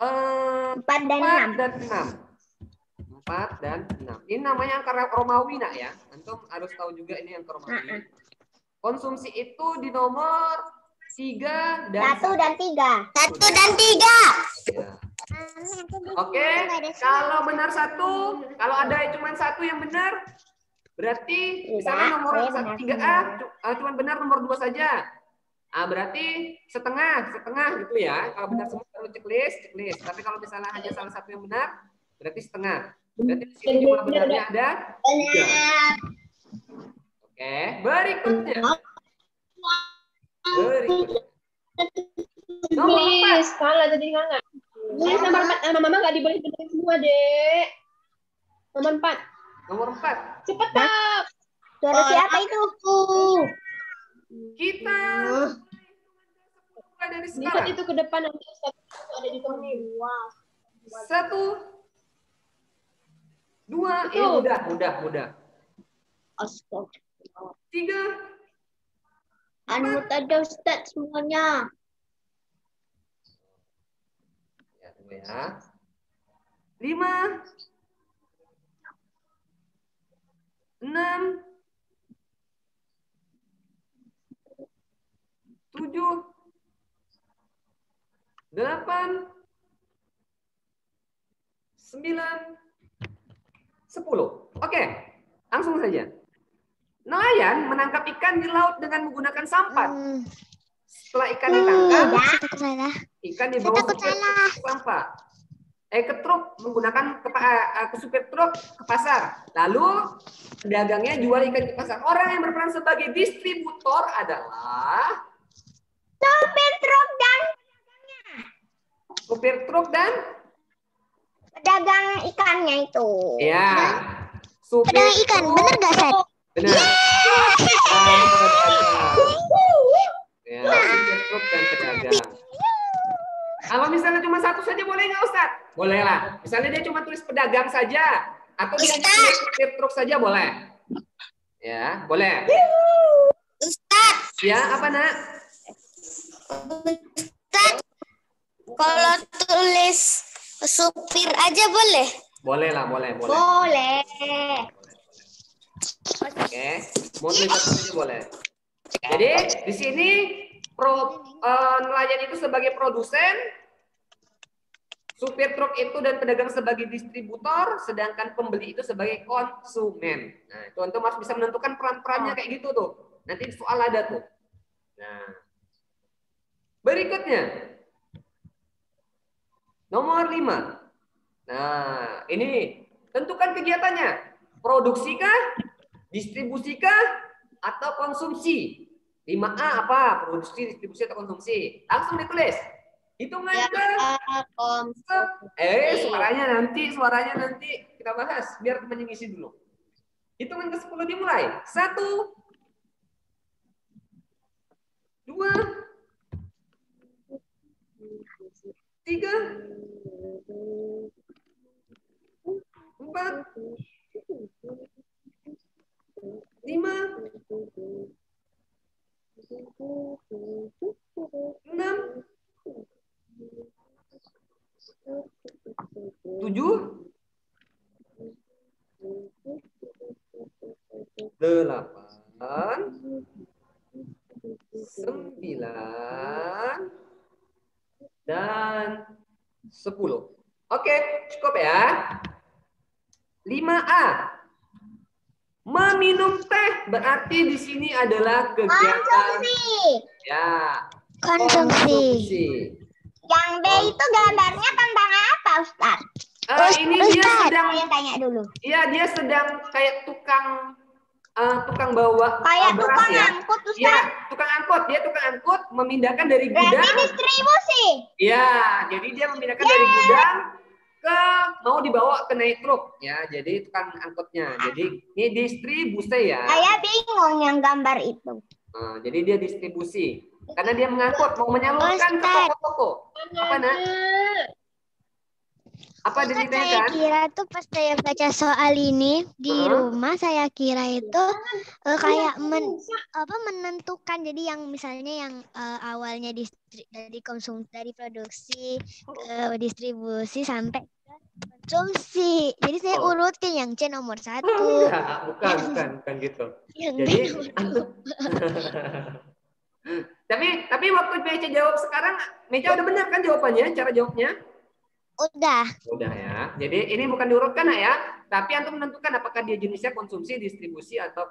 4 dan 6. dan 6. 4 dan 6. Ini namanya angka Romawi nak ya. Antum harus tahu juga ini angka Romawi. Konsumsi itu di nomor 3 dan 1 dan 3. 1 dan 3. Ya. Oke, kalau benar 1, kalau ada cuma 1 yang benar, berarti misalnya nomor 3A cuma benar nomor 2 saja. Berarti setengah gitu ya. Kalau benar semua baru checklist. Tapi kalau misalnya hanya salah satu yang benar, berarti setengah. Berarti di sini jumlah benarnya ada 3. Oke, berikutnya. Nomor 4. Salah tadi enggak. Nomor 4 Mama nggak diboleh benerin semua, Dek. Nomor 4. Nomor 4. Cepet, tak. Suara siapa itu? Kita dari Lihat sekarang. itu ke depan nanti Ustaz ada di temen. 1, 2, ini mudah. 3. Anu ada Ustaz semuanya. Ya, tunggu ya. 5, 6, 7, 8, 9, 10. Oke, langsung saja. Nelayan menangkap ikan di laut dengan menggunakan sampan. Setelah ikan ditangkap, ikan dibawa supir truk ke sampah. Ke truk menggunakan ke supir truk ke pasar. Lalu pedagangnya jual ikan ke pasar. Orang yang berperan sebagai distributor adalah supir truk dan pedagang ikannya itu. ya, supir Pedagang ikan, truk. bener gak, Sat? Benar. Ya, supir truk dan pedagang. Kalau misalnya cuma satu saja boleh nggak Ustaz? Boleh lah. Misalnya dia cuma tulis pedagang saja atau dia tulis supir truk saja boleh. Ya, boleh. Ustaz, Ya, apa nak? Ustaz, kalau tulis supir aja boleh? Boleh lah, boleh. Boleh. Oke, mau tulis apa saja boleh. Jadi di sini nelayan itu sebagai produsen, supir truk itu dan pedagang sebagai distributor, sedangkan pembeli itu sebagai konsumen. Nah, itu antum harus bisa menentukan peran-perannya kayak gitu tuh. Nanti soal ada tuh. Nah, berikutnya nomor 5. Nah, ini tentukan kegiatannya. Produksikah, distribusikah, atau konsumsi? 5A apa? Produksi, distribusi, atau konsumsi? Langsung ditulis. Hitungan ke suaranya nanti kita bahas biar teman ngisi dulu. Hitungan ke 10 dimulai. 1, 2, 3, 4, 5, 6, 7, 8, 9, dan 10. Oke, cukup ya. 5A. Meminum teh berarti di sini adalah kegiatan ya, Konsumsi. Yang B itu gambarnya tentang apa, Ustaz? Ini dia sedang Saya tanya dulu. Iya, dia sedang kayak tukang bawa Kayak beras tukang ya. angkut, Ustaz. Iya, tukang angkut. Dia tukang angkut memindahkan dari Berarti gudang. distribusi. Iya, jadi dia memindahkan dari gudang ke mau dibawa ke naik truk ya. Jadi tukang angkutnya. Jadi ini distribusi ya. Saya bingung yang gambar itu. Jadi dia distribusi. Karena dia mengangkut, mau menyalurkan ke toko-toko. Apa nak? Apa Ustaz, saya ditanyakan? kira tuh pas saya baca soal ini di rumah, saya kira itu kayak menentukan. Jadi yang misalnya yang awalnya dari dari produksi ke distribusi sampai ke konsumsi. Jadi saya urutin yang C nomor 1. Bukan gitu. Yang Jadi D nomor 2. tapi waktu Meca jawab sekarang, Meca udah benar kan jawabannya, cara jawabnya? Udah ya. Jadi ini bukan diurutkan ya, tapi antum menentukan apakah dia jenisnya konsumsi, distribusi, atau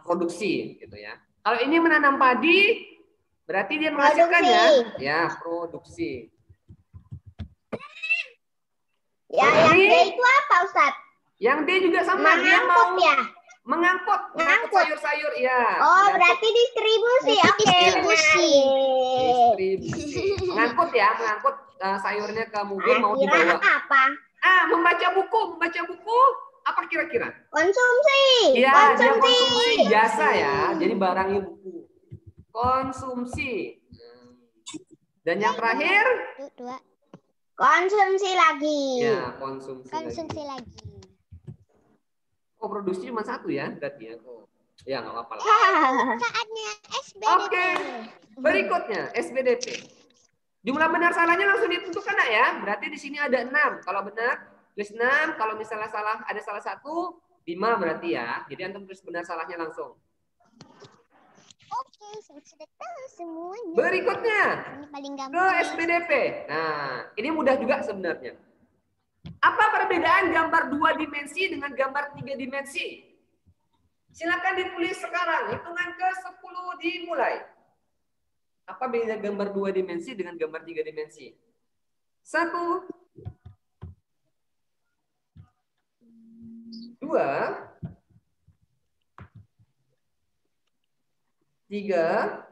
produksi gitu ya. Kalau ini menanam padi, berarti dia menghasilkan ya produksi. Ya, yang D itu apa, Ustaz? Yang D juga sama, dia mau mengangkut sayur-sayur ya. Oh, berarti distribusi. Oke. distribusi. Mengangkut sayurnya ke mobil mau dibawa. Apa? Membaca buku. Apa kira-kira? Konsumsi. Iya, dia konsumsi jasa ya. Jadi barangnya buku. Konsumsi. Dan yang terakhir? 2. Konsumsi lagi. Ya, konsumsi lagi. Produksi cuma 1 ya, berarti ya. Ya, nggak apa-apa lah. Saatnya SBDP. Oke, berikutnya SBDP. Jumlah benar salahnya langsung ditentukan ya. Berarti di sini ada 6. Kalau benar, tulis 6. Kalau misalnya salah, ada salah 1, 5 berarti ya. Jadi antum tulis benar salahnya langsung. Oke, saya sudah tahu semuanya. Berikutnya, Ini paling ke gampang. SBDP. Nah, ini mudah juga sebenarnya. Apa perbedaan gambar 2 dimensi dengan gambar 3 dimensi? Silakan ditulis sekarang. Hitungan ke 10 dimulai. Apa beda gambar 2 dimensi dengan gambar 3 dimensi? 1, 2, 3,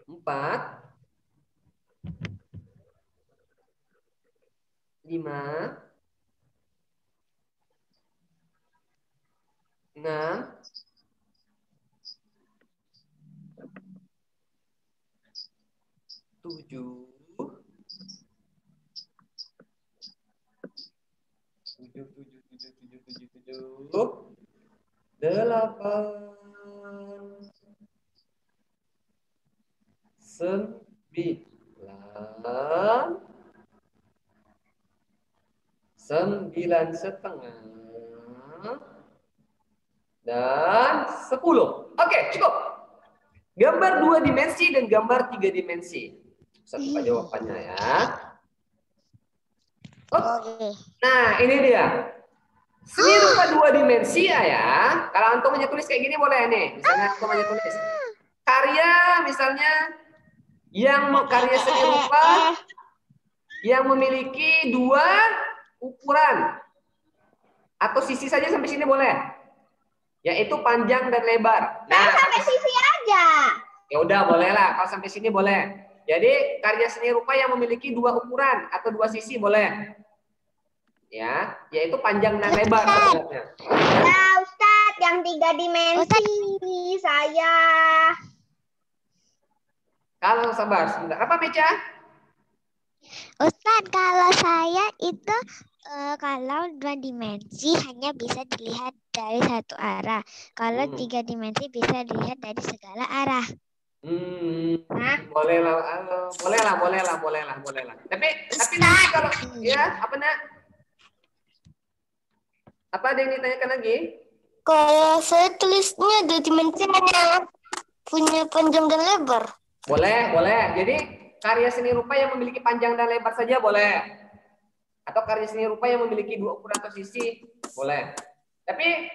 4, 5, 6, 7, 8, 9 setengah, dan 10. Oke, cukup. Gambar 2 dimensi dan gambar 3 dimensi. Saya buka jawabannya ya. Oke. Nah, ini dia. Seni rupa 2 dimensi ya. Kalau antum hanya tulis kayak gini boleh nih. Misalnya antum hanya tulis karya, misalnya karya seni rupa yang memiliki 2 ukuran atau sisi saja sampai sini boleh. Yaitu panjang dan lebar. Nah, sampai sisi aja. Ya udah boleh lah. Kalau sampai sini boleh. Jadi karya seni rupa yang memiliki 2 ukuran atau 2 sisi boleh. Ya, yaitu panjang dan lebar. Nah, Ustadz, yang 3 dimensi saya. Kalau sabar sebentar. Apa Meca? Ustadz, kalau saya itu kalau 2 dimensi hanya bisa dilihat dari satu arah. Kalau 3 dimensi bisa dilihat dari segala arah. Boleh lah. Tapi nanti kalau ya apa nak? Apa ada yang ditanyakan lagi? Kalau saya tulisnya 2 dimensi hanya punya panjang dan lebar. Boleh. Jadi karya seni rupa yang memiliki panjang dan lebar saja boleh. Atau karya seni rupa yang memiliki 2 ukuran atau sisi boleh. Tapi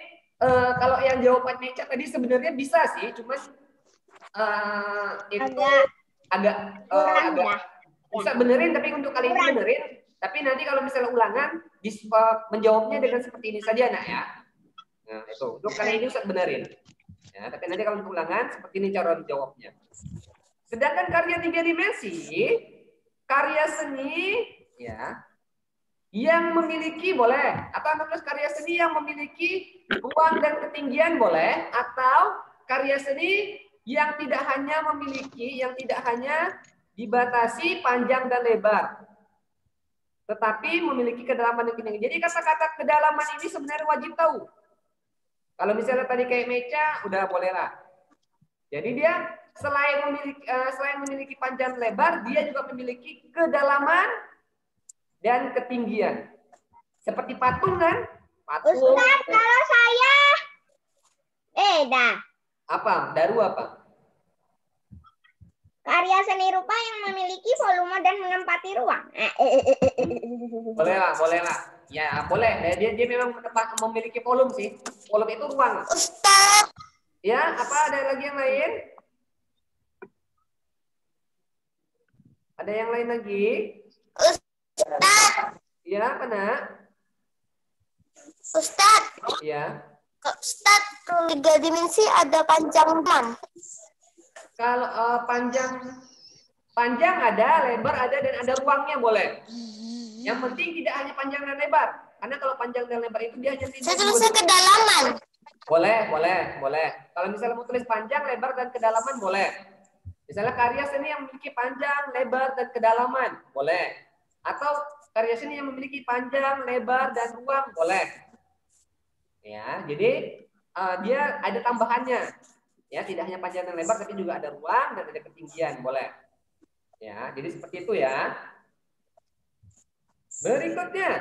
kalau yang jawaban Meca tadi sebenarnya bisa sih, cuman itu agak bisa benerin, tapi untuk kali ini benerin. Tapi nanti kalau misalnya ulangan menjawabnya dengan seperti ini saja nak ya. Nah itu untuk kali ini Ustaz benerin. Ya, tapi nanti kalau untuk ulangan seperti ini cara menjawabnya. Sedangkan karya 3 dimensi, karya seni ya yang memiliki boleh, atau tulis karya seni yang memiliki ruang dan ketinggian boleh, atau karya seni yang tidak hanya dibatasi panjang dan lebar, tetapi memiliki kedalaman dan ketinggian. Jadi kata-kata kedalaman ini sebenarnya wajib tahu. Kalau misalnya tadi kayak Meca, udah boleh lah. Jadi dia selain memiliki panjang lebar, dia juga memiliki kedalaman dan ketinggian. Seperti patung kan? Patung. Ustaz, kalau saya beda. Apa? Daru apa? Karya seni rupa yang memiliki volume dan menempati ruang. Boleh lah. Ya, boleh. Dia memang memiliki volume sih. Volume itu ruang. Ustaz. Ya, apa ada lagi yang lain? Ada yang lain lagi? Ustaz. Ya, apa nak? Ustaz. Ya. Ustaz, 3 dimensi ada panjang man. Kalau panjang ada, lebar ada, dan ada ruangnya boleh. Yang penting tidak hanya panjang dan lebar. Karena kalau panjang dan lebar itu dia hanya saya tulisnya kedalaman. Boleh. Kalau misalnya mau tulis panjang, lebar, dan kedalaman boleh. Misalnya karya seni yang memiliki panjang, lebar, dan kedalaman boleh. Atau karya seni yang memiliki panjang, lebar, dan ruang boleh. Ya, jadi dia ada tambahannya. Ya, tidak hanya panjang dan lebar, tapi juga ada ruang dan ada ketinggian, boleh. Ya, jadi seperti itu ya. Berikutnya,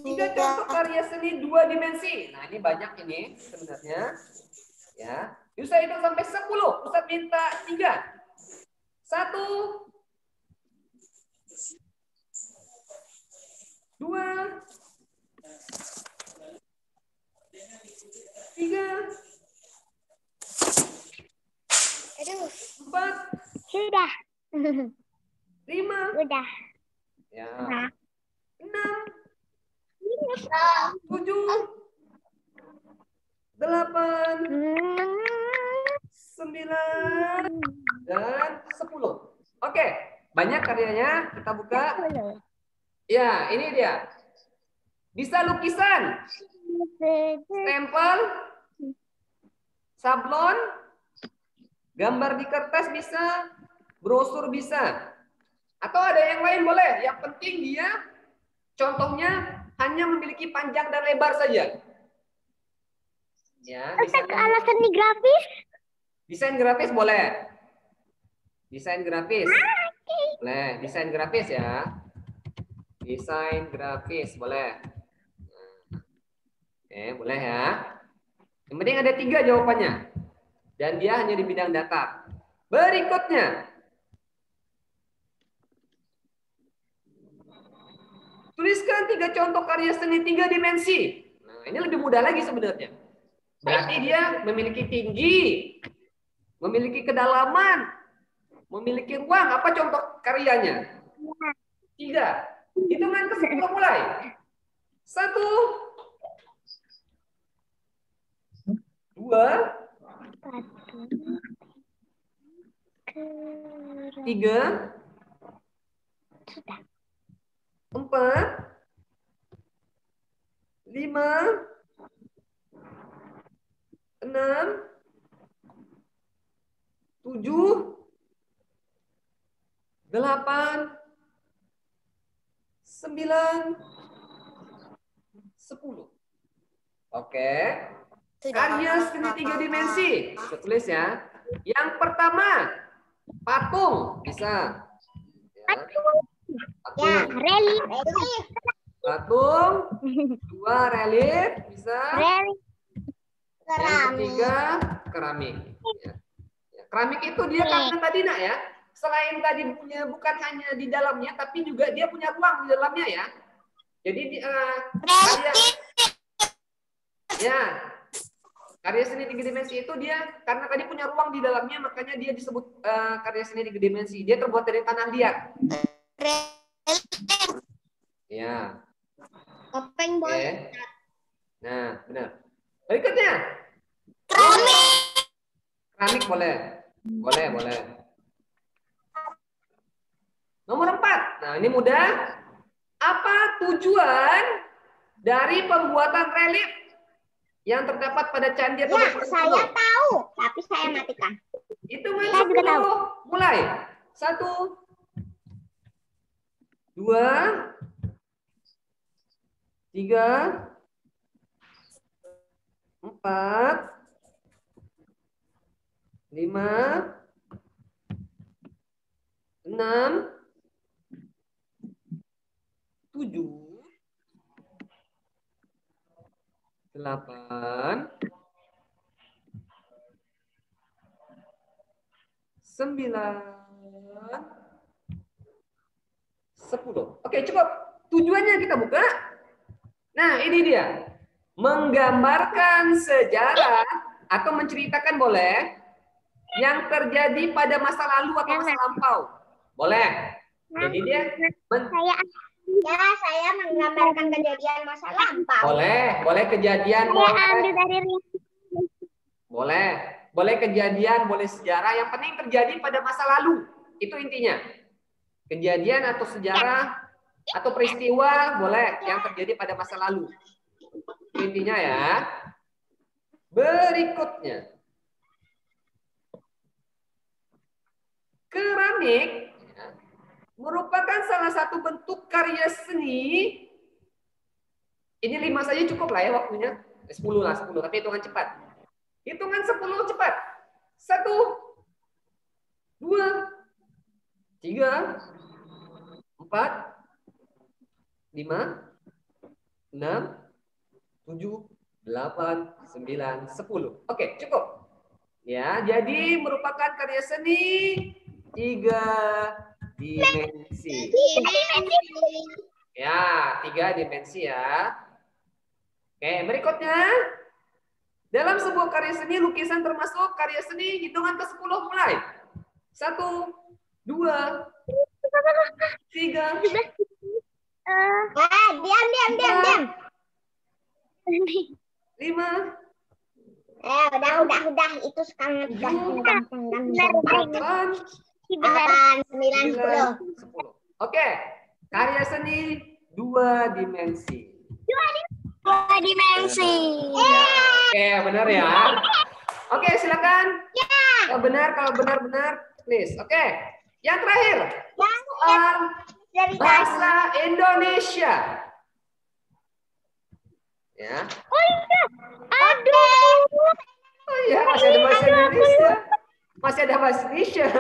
3 contoh karya seni 2 dimensi. Nah, ini banyak ini sebenarnya. Ya, Ustaz itu sampai 10. Ustaz minta 3. 1, 2, 3, 4, Sudah. 5, Sudah. ya, Nah. 6, 7, 8, 9, dan 10. Oke, banyak karyanya. Kita buka. Ya, ini dia. Bisa lukisan, stempel, sablon, gambar di kertas bisa, brosur bisa. Atau ada yang lain boleh. Yang penting dia contohnya hanya memiliki panjang dan lebar saja. Ya, Kalau seni grafis? Desain grafis boleh. Desain grafis. Boleh, desain grafis ya. Desain grafis boleh. Oke, boleh ya. Yang penting ada 3 jawabannya. Dan dia hanya di bidang data. Berikutnya. Tuliskan 3 contoh karya seni 3 dimensi. Nah, ini lebih mudah lagi sebenarnya. Berarti dia memiliki tinggi, memiliki kedalaman, memiliki ruang. Apa contoh karyanya? 3. Hitungan ke-10 mulai. 1, 2, 3, 4, 5, 6, 7, 8, 9, 10. Oke. Karya seni 3 dimensi. Kita tulis ya. Yang pertama, patung bisa. Ya. Patung. Relief. Patung. 2, relief bisa. Yang ketiga, keramik. Ya. Keramik itu dia karena tadi nak ya. Selain tadi punya bukan hanya di dalamnya, tapi juga dia punya ruang di dalamnya ya. Jadi karya ya karya seni 3 dimensi itu dia karena tadi punya ruang di dalamnya, makanya dia disebut karya seni 3 dimensi. Dia terbuat dari tanah liat. Ya. Topeng bos. Oke. Nah, benar. Berikutnya. Keramik boleh. Boleh. Nomor 4. Nah, ini mudah. Apa tujuan dari pembuatan relief yang terdapat pada candi atau Ya, saya tahu, tapi saya matikan. Hitungan 10. Mulai. 1, 2, 3, 4, 5, 6, 7, 8, 9, 10. Oke, cukup. Tujuannya kita buka. Nah, ini dia. Menggambarkan sejarah atau menceritakan boleh yang terjadi pada masa lalu atau masa lampau. Boleh. Jadi dia saya menggambarkan kejadian masa lampau. boleh kejadian, boleh kejadian, boleh sejarah. Yang penting terjadi pada masa lalu. Itu intinya. Kejadian atau sejarah atau peristiwa boleh yang terjadi pada masa lalu. Itu intinya ya. Berikutnya. Keramik merupakan salah satu bentuk karya seni. Ini 5 saja cukup lah ya waktunya. 10 lah, 10. Tapi hitungan cepat. Hitungan 10 cepat. 1, 2, 3, 4, 5, 6, 7, 8, 9, 10. Oke, cukup. Ya, jadi merupakan karya seni 3 dimensi. Ya, 3 dimensi ya. Oke, berikutnya. Dalam sebuah karya seni, lukisan termasuk karya seni hitungan ke-10 mulai. 1, 2, 3. Diam. 5. Udah. Itu sekarang gampang. 8, 9, 10. Oke, karya seni 2 dimensi. 2 dimensi. Oke, benar ya. Oke, silakan. Benar, kalau benar, please. Oke, yang terakhir. Soal bahasa Indonesia. Ya. Oh iya, masih ada bahasa Indonesia. Masih ada bahasa Indonesia.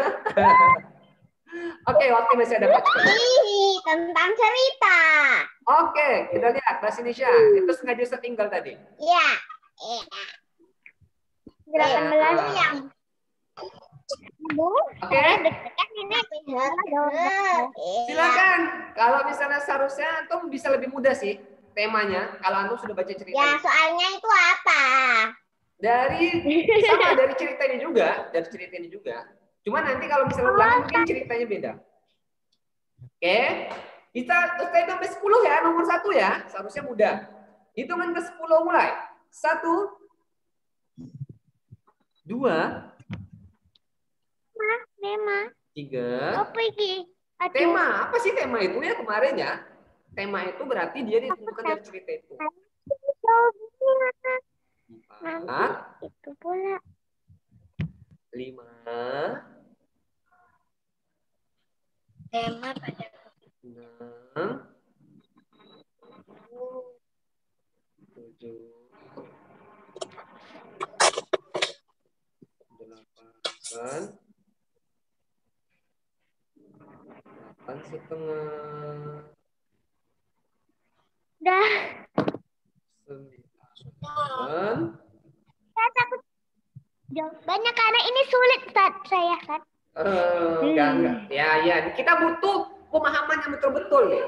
Oke, waktu masih ada bahasa Indonesia. Tentang cerita. Oke, kita lihat bahasa Indonesia. Itu sengaja setinggal tadi. Iya. 18 yang. Oke. Silakan. Kalau misalnya seharusnya antum bisa lebih mudah sih temanya. Kalau antum sudah baca cerita. Ya, soalnya itu apa? Dari cerita ini juga. Cuma nanti kalau misalnya ulangan mungkin ceritanya beda. Oke. Kita itu sampai 10 ya, nomor 1 ya. Seharusnya mudah. Hitungan ke 10 mulai. 1, 2, 3. Tema, apa sih tema itu ya kemarin ya? Tema itu berarti dia ditentukan dari cerita itu. 4, Itu pula. 5, Tema pada 6, 7, 8, 8,5. Dah. 9. Saya takut jawabannya karena ini sulit saya kan. Enggak. Ya. Kita butuh pemahaman yang betul-betul nih.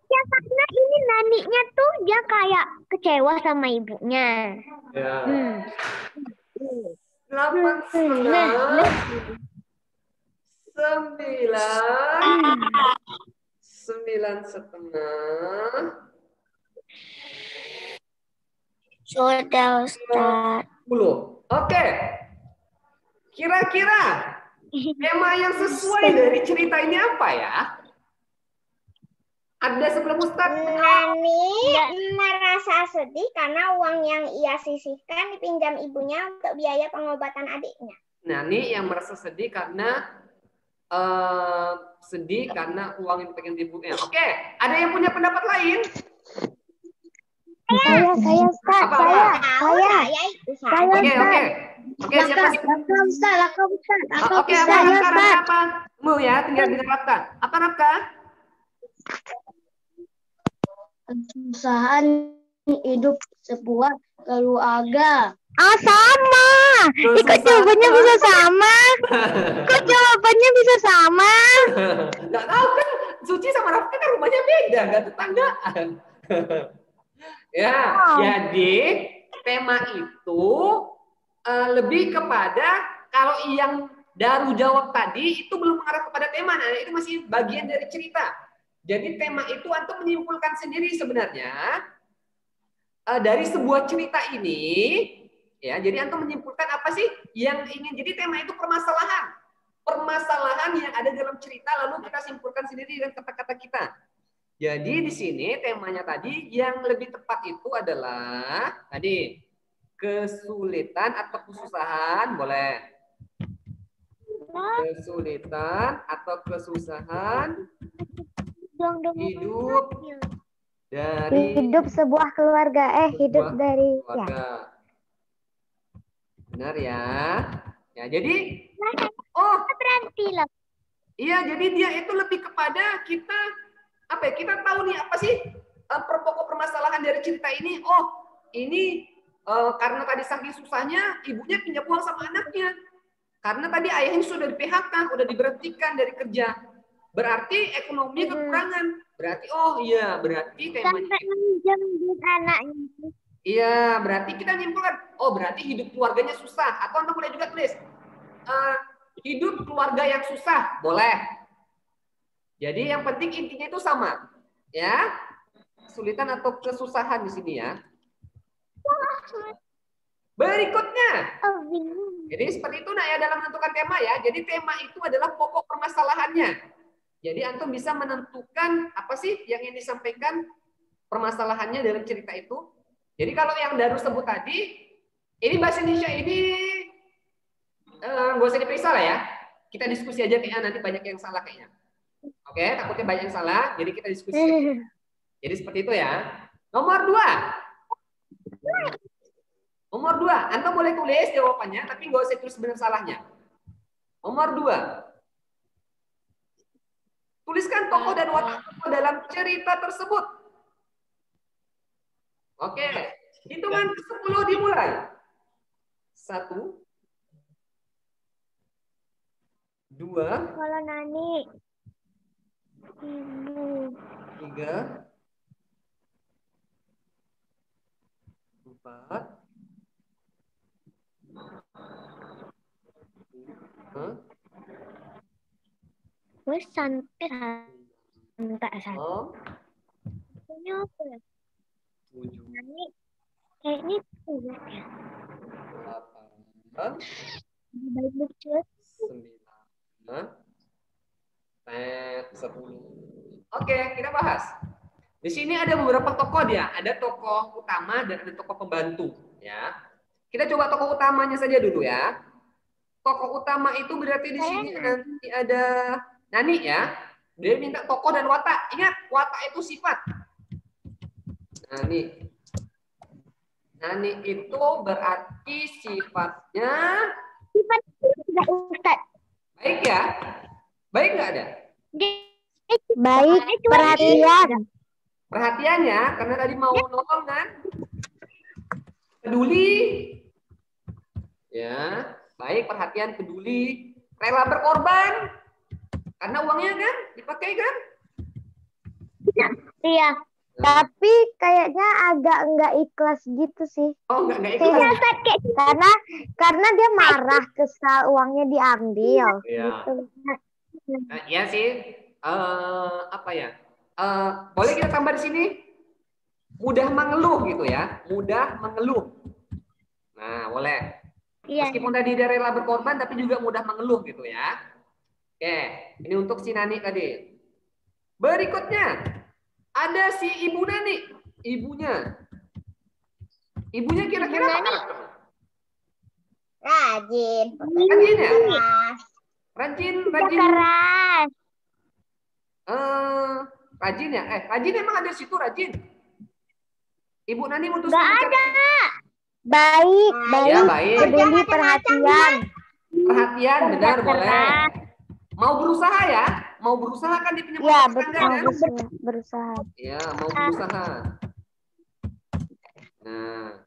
Ya karena ini Naninya tuh dia kayak kecewa sama ibunya. Ya. 8,5. 9,5. Sudah, Ustaz. 10. Oke. Kira-kira tema yang sesuai dari cerita ini apa ya? Ada sebelum Ustaz? Nani merasa sedih karena uang yang ia sisihkan dipinjam ibunya untuk biaya pengobatan adiknya. Nani yang merasa sedih karena uang yang pengen ibunya. Oke, ada yang punya pendapat lain? Saya, Ustaz. Oke, siapa? Oke, apa? Mu ya, tinggal bilang Rafka. Apa Rafka? Kesusahan hidup sebuah keluarga. Sama. Kok jawabannya bisa sama? Nggak tahu kan, Suci sama Rafka kan rumahnya beda, nggak tetanggaan. Ya, jadi tema itu lebih kepada kalau yang Daru jawab tadi itu belum mengarah kepada tema, nah itu masih bagian dari cerita. Jadi tema itu antum menyimpulkan sendiri sebenarnya dari sebuah cerita ini, ya. Jadi antum menyimpulkan apa sih yang ingin. Jadi tema itu permasalahan yang ada dalam cerita, lalu kita simpulkan sendiri dengan kata-kata kita. Jadi di sini temanya tadi yang lebih tepat itu adalah tadi kesulitan atau kesusahan, boleh. Kesulitan atau kesusahan hidup sebuah keluarga. Hidup dari keluarga. Ya. Benar ya. Ya, jadi berarti lah. Iya, jadi dia itu lebih kepada kita kita tahu nih apa sih pokok permasalahan dari cerita ini. Oh, ini karena tadi saking susahnya ibunya pinjam uang sama anaknya. Karena tadi ayahnya sudah di PHK, udah diberhentikan dari kerja. Berarti ekonomi kekurangan. Berarti oh iya, berarti temanya Sampai menjemput anaknya. iya, berarti kita nyimpulkan, oh berarti hidup keluarganya susah. Atau Anda boleh juga tulis hidup keluarga yang susah, boleh. Jadi yang penting intinya itu sama, ya. Kesulitan atau kesusahan di sini ya. Berikutnya. Oh, bingung. Jadi seperti itu nak ya dalam menentukan tema ya. Jadi tema itu adalah pokok permasalahannya. Jadi antum bisa menentukan apa sih yang ingin disampaikan permasalahannya dalam cerita itu. Jadi kalau yang Daru sebut tadi, ini bahasa Indonesia ini nggak usah diperiksa lah ya. Kita diskusi aja kayaknya nanti banyak yang salah kayaknya. Oke, takutnya banyak yang salah, jadi kita diskusi. Jadi seperti itu ya. Nomor 2. Nomor 2, Anda boleh tulis jawabannya, tapi nggak usah tulis benar salahnya. Nomor 2. Tuliskan tokoh dan watak tokoh dalam cerita tersebut. Oke, hitungan ke-10 dimulai. 1, 2. Kalau Nani. Ibu. 3, 4. Wes santai satu. Oh, Ini apa ya? 7, Nani kayaknya tuh ya. 8, Baik betul. 9, 10. Oke, kita bahas. Di sini ada beberapa tokoh dia. Ada tokoh utama dan ada tokoh pembantu. Ya, kita coba tokoh utamanya saja dulu ya. Tokoh utama itu berarti di sini nanti ada Nani ya. Dia minta tokoh dan watak. Ingat, watak itu sifat. Nani itu berarti sifatnya Sifat tidak Ustaz. baik ya. Baik nggak ada? Baik, perhatian. Perhatian ya, karena tadi mau nolong kan. Peduli. Ya, baik, perhatian, peduli. Rela berkorban. Karena uangnya kan dipakai kan? Iya. Tapi kayaknya agak nggak ikhlas gitu sih. Oh, nggak ikhlas. Karena dia marah, kesal uangnya diambil. Iya. Gitu. Ya sih. Apa ya? Boleh kita tambah di sini? Mudah mengeluh gitu ya. Mudah mengeluh. Nah, boleh. Iya. Meskipun tadi dia rela berkorban, tapi juga mudah mengeluh gitu ya. Oke, ini untuk si Nani tadi. Berikutnya, ada si Ibu Nani. Ibunya kira-kira apa karakternya? Rajin. Rajin ya? Keras. Rajin. Keras. Rajin ya? Rajin emang ada di situ rajin. Ibu Nani mutuskan Nggak ada. Baik. Ya, baik. Peduli, perhatian. Perhatian, benar, boleh. keras. Mau berusaha ya? Mau berusaha kan di pinjam Ya, tetangga kan? berusaha. Ya, mau berusaha. Nah.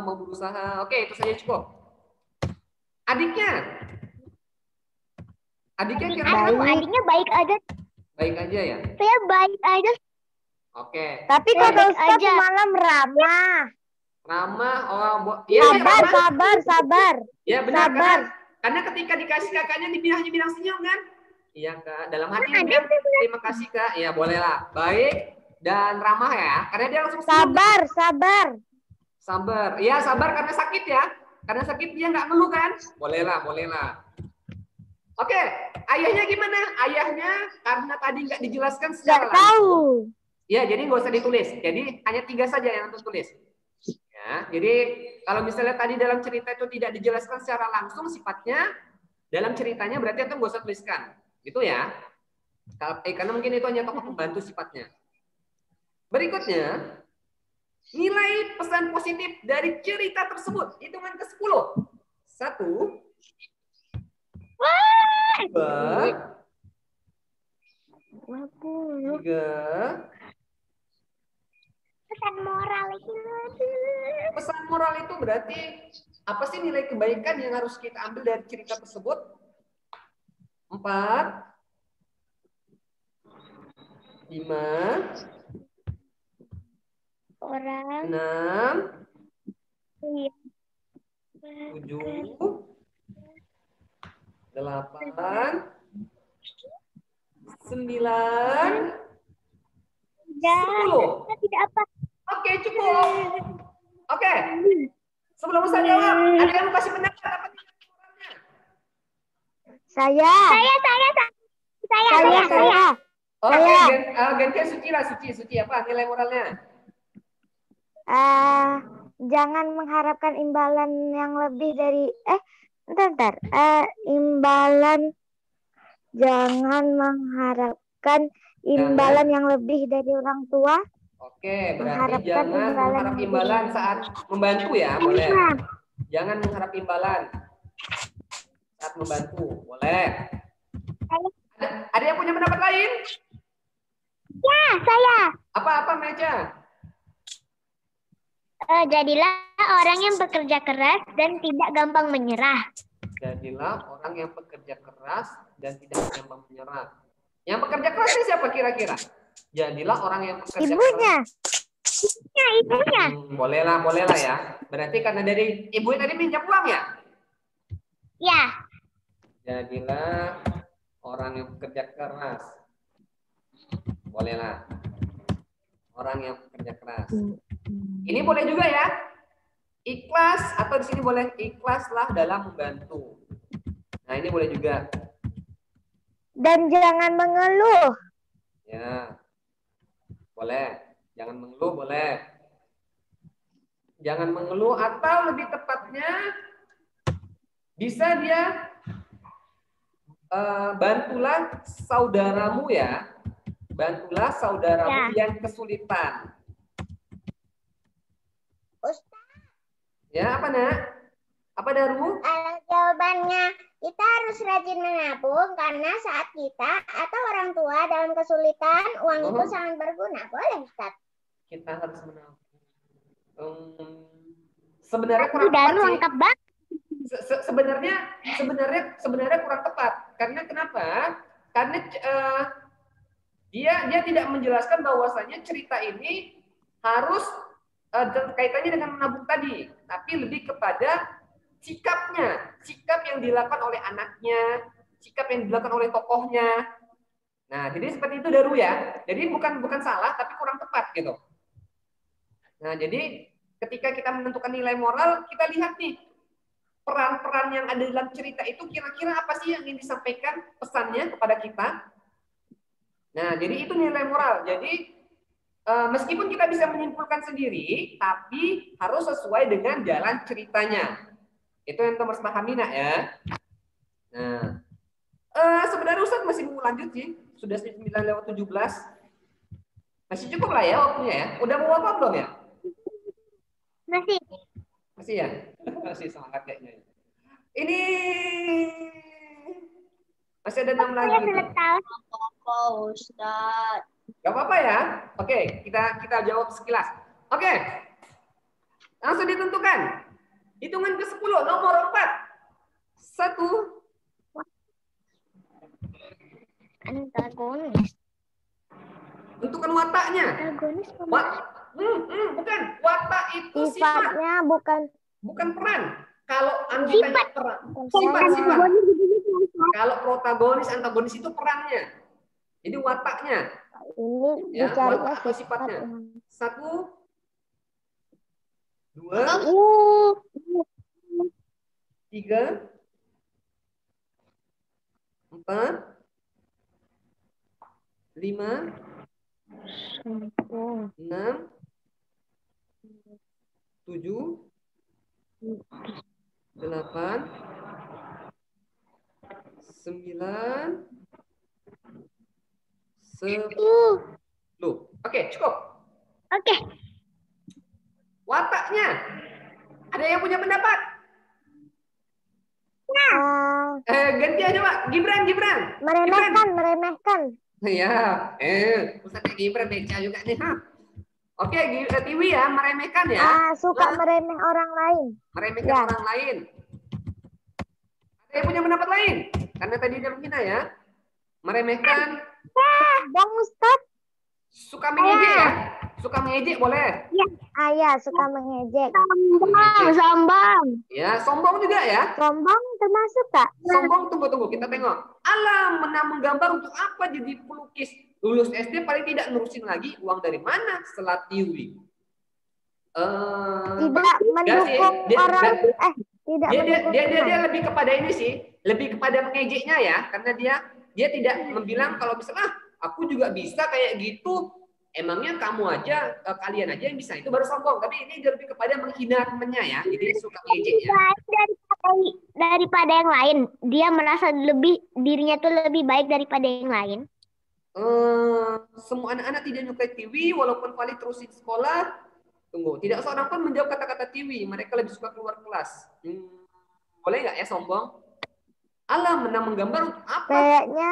Mau berusaha. Oke, itu saja cukup. Adiknya kira-kira apa? Adiknya baik aja. Baik aja ya? Saya baik aja. Oke. Tapi Baik kata Ustaz aja. malam ramah. Ramah, iya, Sabar. Ya benar, Sabar. karena ketika dikasih kakaknya dibilang senyum kan? Iya kak, dalam hati bilang terima kasih kak. Ya bolehlah, baik dan ramah ya, karena dia langsung senyum. Sabar. Iya sabar karena sakit ya, karena sakit dia nggak ngeluh kan? Bolehlah. Oke, ayahnya gimana? Ayahnya karena tadi nggak dijelaskan secara Nggak tahu. Ya, jadi nggak usah ditulis. Jadi hanya 3 saja yang harus tulis. Ya, jadi kalau misalnya tadi dalam cerita itu tidak dijelaskan secara langsung sifatnya, dalam ceritanya berarti itu nggak usah tuliskan, gitu ya. Karena mungkin itu hanya tokoh pembantu sifatnya. Berikutnya, nilai pesan positif dari cerita tersebut. Hitungan ke-10. 1, 2, 3. Pesan moral itu. Pesan moral itu berarti Apa sih nilai kebaikan yang harus kita ambil dari cerita tersebut? 4, 5, Orang 6, iya. 7, 8, 9, Tidak. 10. Tidak apa. Oke, cukup. Oke. Sebelum saya jawab, ada yang mau kasih pendapat apa nih? Saya. Oke, gantian Suci lah. Suci apa nilai moralnya? Jangan mengharapkan imbalan yang lebih dari bentar. Imbalan jangan mengharapkan imbalan yang lebih dari orang tua. Oke, berarti jangan mengharap imbalan saat membantu ya, boleh. Jangan mengharap imbalan saat membantu, boleh. Ada yang punya pendapat lain? Ya, saya. Apa Meja? Jadilah orang yang bekerja keras dan tidak gampang menyerah. Jadilah orang yang bekerja keras dan tidak gampang menyerah. Yang bekerja keras ini siapa kira-kira? Jadilah orang yang bekerja keras. Ibunya. Boleh lah ya. Berarti karena dari ibu tadi minjam uang ya? Ya. Jadilah orang yang bekerja keras. Boleh lah. Orang yang bekerja keras. Ini boleh juga ya. Ikhlas atau di sini boleh ikhlaslah dalam membantu. Nah, ini boleh juga. Dan jangan mengeluh. Ya. Boleh. Jangan mengeluh, boleh. Jangan mengeluh atau lebih tepatnya bisa dia bantulah saudaramu ya. Bantulah saudaramu yang kesulitan. Ustaz. Ya, apa nak? Apa Daru? Jawabannya kita harus rajin menabung karena saat kita atau orang tua dalam kesulitan uang itu sangat berguna. Boleh Ustaz? Kita harus menabung. Sebenarnya kurang tepat sih. Lengkap banget. Sebenarnya kurang tepat. Karena kenapa? Karena dia tidak menjelaskan bahwasanya cerita ini harus kaitannya dengan menabung tadi, tapi lebih kepada sikap yang dilakukan oleh anaknya, sikap yang dilakukan oleh tokohnya. Nah, jadi seperti itu Daru ya. Jadi bukan salah, tapi kurang tepat gitu. Nah, jadi ketika kita menentukan nilai moral, kita lihat nih peran-peran yang ada dalam cerita itu kira-kira apa sih yang ingin disampaikan pesannya kepada kita. Nah, jadi itu nilai moral. Jadi meskipun kita bisa menyimpulkan sendiri, tapi harus sesuai dengan jalan ceritanya. Itu yang harus pahami nak ya. Nah, sebenarnya Ustaz masih mau lanjut sih. Sudah 9:17. Masih cukup lah ya waktunya ya. Udah mau apa belum ya? Masih ya? Masih semangat kayaknya. Ini masih ada 6 lagi. Ustaz. Gak apa-apa ya. Oke, kita jawab sekilas. Oke. Langsung ditentukan. Hitungan ke-10, nomor 4. 1. Antagonis. Tentukan wataknya. Antagonis. Bukan. Watak itu Sifatnya bukan peran. Kalau ditanya peran, sifat. Kalau protagonis, antagonis itu perannya. Jadi wataknya. Ini Ya, bicara watak atau sifatnya. 1, 2, 3, 4, 5, 6, 7, 8, 9, 10. Oke, cukup. Oke. Wataknya. Ada yang punya pendapat? Ganti aja, Pak. Gibran. Meremehkan. Ya, Ustaz Gibran Beca juga nih, ha. Oke, Tiwi ya, meremehkan ya. Suka meremeh orang lain. Meremehkan Ya. orang lain. Ada yang punya pendapat lain? Karena tadi dia menghina ya. Meremehkan. Bang Ustaz. Suka mengejek ya? Suka mengejek boleh? Ya, suka mengejek. Sombong. Ya, sombong juga ya. Sombong termasuk tak? Sombong, tunggu. Kita tengok. Alam, menggambar untuk apa jadi pelukis? Lulus SD paling tidak nerusin lagi. Uang dari mana? Setelah Tiwi. Tidak mendukung orang. Tidak mendukung. Dia lebih kepada ini sih. Lebih kepada mengejeknya ya. Karena dia tidak membilang kalau misalnya aku juga bisa kayak gitu. Emangnya kamu aja, kalian aja yang bisa. Itu baru sombong. Tapi ini dia lebih kepada menghina temannya ya. Jadi dia suka mengejeknya. Daripada yang lain, dia merasa dirinya tuh lebih baik daripada yang lain. Semua anak-anak tidak menyukai Tiwi, walaupun Vali terusin sekolah. Tunggu, tidak seorang pun menjawab kata-kata Tiwi. Mereka lebih suka keluar kelas. Boleh nggak ya sombong? Alam, menang menggambar untuk apa? Kayaknya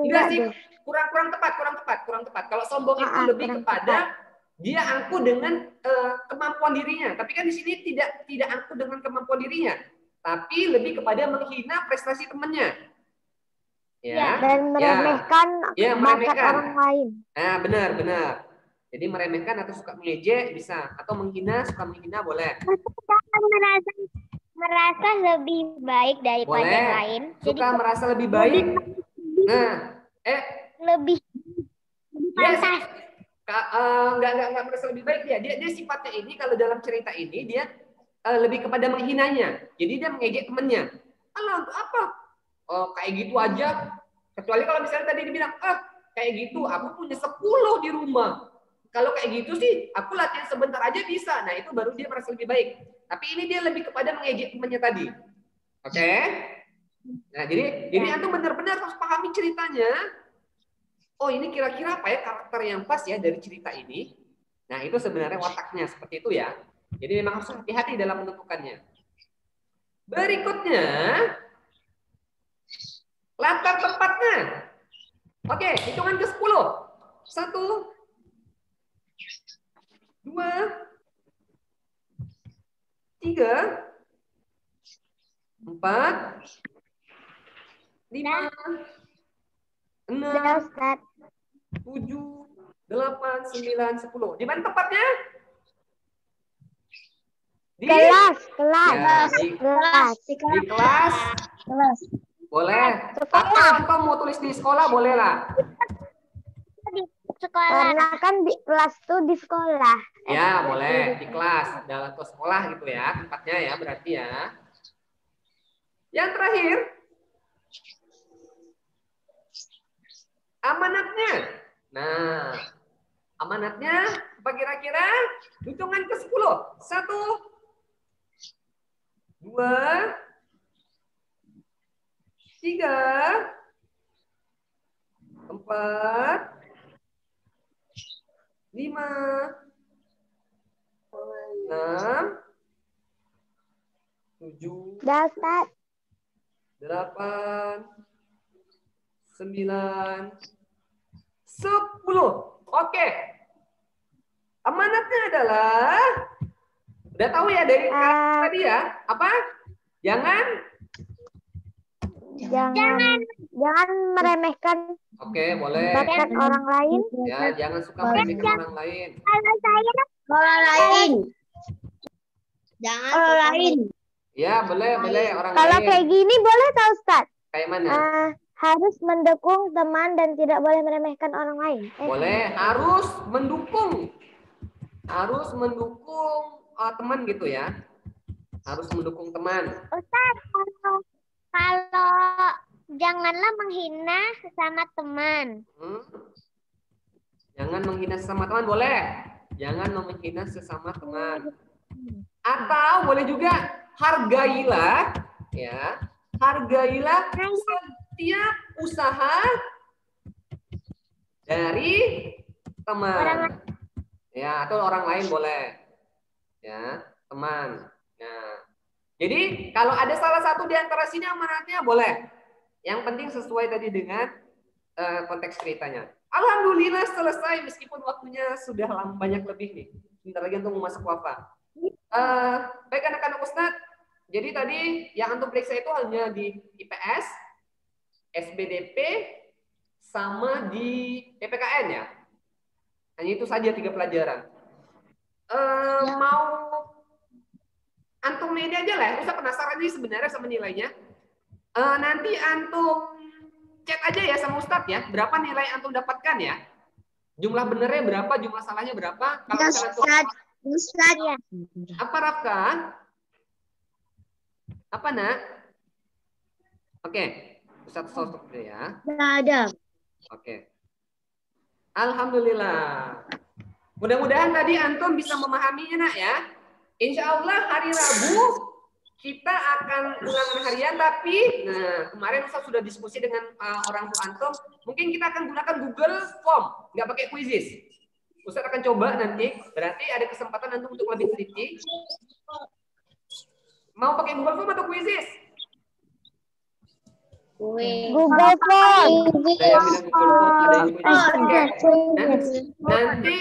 enggak sih, kurang tepat. Kalau sombong itu lebih kepada dia angkuh dengan kemampuan dirinya. Tapi kan di sini tidak angkuh dengan kemampuan dirinya, tapi lebih kepada menghina prestasi temannya. Ya, dan meremehkan bakat orang lain. Nah, benar. Jadi meremehkan atau suka mengejek bisa, atau menghina, suka menghina boleh. Merasa lebih baik daripada boleh. Yang lain. Suka jadi merasa lebih baik. Lebih pantas. Enggak merasa lebih baik dia. Dia sifatnya ini kalau dalam cerita ini dia lebih kepada menghinanya. Jadi dia mengejek temannya. Alah, untuk apa? Kayak gitu aja. Kecuali kalau misalnya tadi dibilang, kayak gitu, aku punya 10 di rumah. Kalau kayak gitu sih, aku latihan sebentar aja bisa. Nah, itu baru dia merasa lebih baik. Tapi ini dia lebih kepada mengejek temannya tadi. Oke? Nah, jadi antum benar-benar harus pahami ceritanya. Oh, ini kira-kira apa ya karakter yang pas ya dari cerita ini. Nah, itu sebenarnya wataknya seperti itu ya. Jadi memang harus hati-hati dalam menentukannya. Berikutnya, latar tempatnya. Oke, hitungan ke 10. 1, 2, 3, 4, 5, 6, 7, 8, 9, 10. Di mana tempatnya? Di kelas. Ya, di kelas. Boleh. Atau mau tulis di sekolah boleh lah. Karena kan di kelas tuh di sekolah. Ya, boleh di kelas, dalam sekolah gitu ya, tempatnya ya berarti ya. Yang terakhir, amanatnya. Nah, amanatnya apa kira-kira? Hitungan ke 10. 1, 2, 3, 4, 5, 6, 7, 8, 9, 10. Oke. Amanatnya adalah, udah tahu ya dari tadi ya, apa? Jangan meremehkan Oke, boleh. bakat orang lain. Ya, jangan suka meremehkan orang lain. Orang lain. Jangan orang lain. Ya, boleh orang Kalau lain. kayak gini boleh tak Ustaz? Kayak mana? Harus mendukung teman dan tidak boleh meremehkan orang lain. Boleh, harus mendukung. Harus mendukung teman gitu ya. Harus mendukung teman. Ustaz, kalau janganlah menghina sesama teman. Jangan menghina sesama teman, boleh. Jangan menghina sesama teman. Atau boleh juga hargailah, ya. Hargailah setiap usaha dari teman. Ya, atau orang lain boleh. Ya, teman. Nah, jadi kalau ada salah satu di antara sini amanatnya boleh. Yang penting sesuai tadi dengan konteks ceritanya. Alhamdulillah selesai meskipun waktunya sudah banyak lebih nih. Sebentar lagi untuk masuk wafa. Baik anak-anak Ustadz, jadi tadi yang antum periksa itu hanya di IPS, SBDP, sama di PPKN ya. Hanya itu saja 3 pelajaran. Mau antum ini aja lah, Ustadz penasaran nih sebenarnya sama nilainya. Nanti antum cek aja ya sama Ustadz ya, berapa nilai antum dapatkan ya. Jumlah benernya berapa, jumlah salahnya berapa. Kalau Ustaz ya. Apa Rafka? Apa nak? Oke, Ustadz sosok dulu ya. Nggak ada. Oke. Alhamdulillah. Mudah-mudahan tadi antum bisa memahaminya nak ya. Insya Allah hari Rabu kita akan ulangan harian, tapi kemarin Ustaz sudah diskusi dengan orang tua antum. Mungkin kita akan gunakan Google Form, nggak pakai quizzes. Ustaz akan coba nanti, berarti ada kesempatan antum untuk lebih teliti. Mau pakai Google Form atau quizzes? Google Form. Ada yang bilang Google Form, ada yang quizzes. Nanti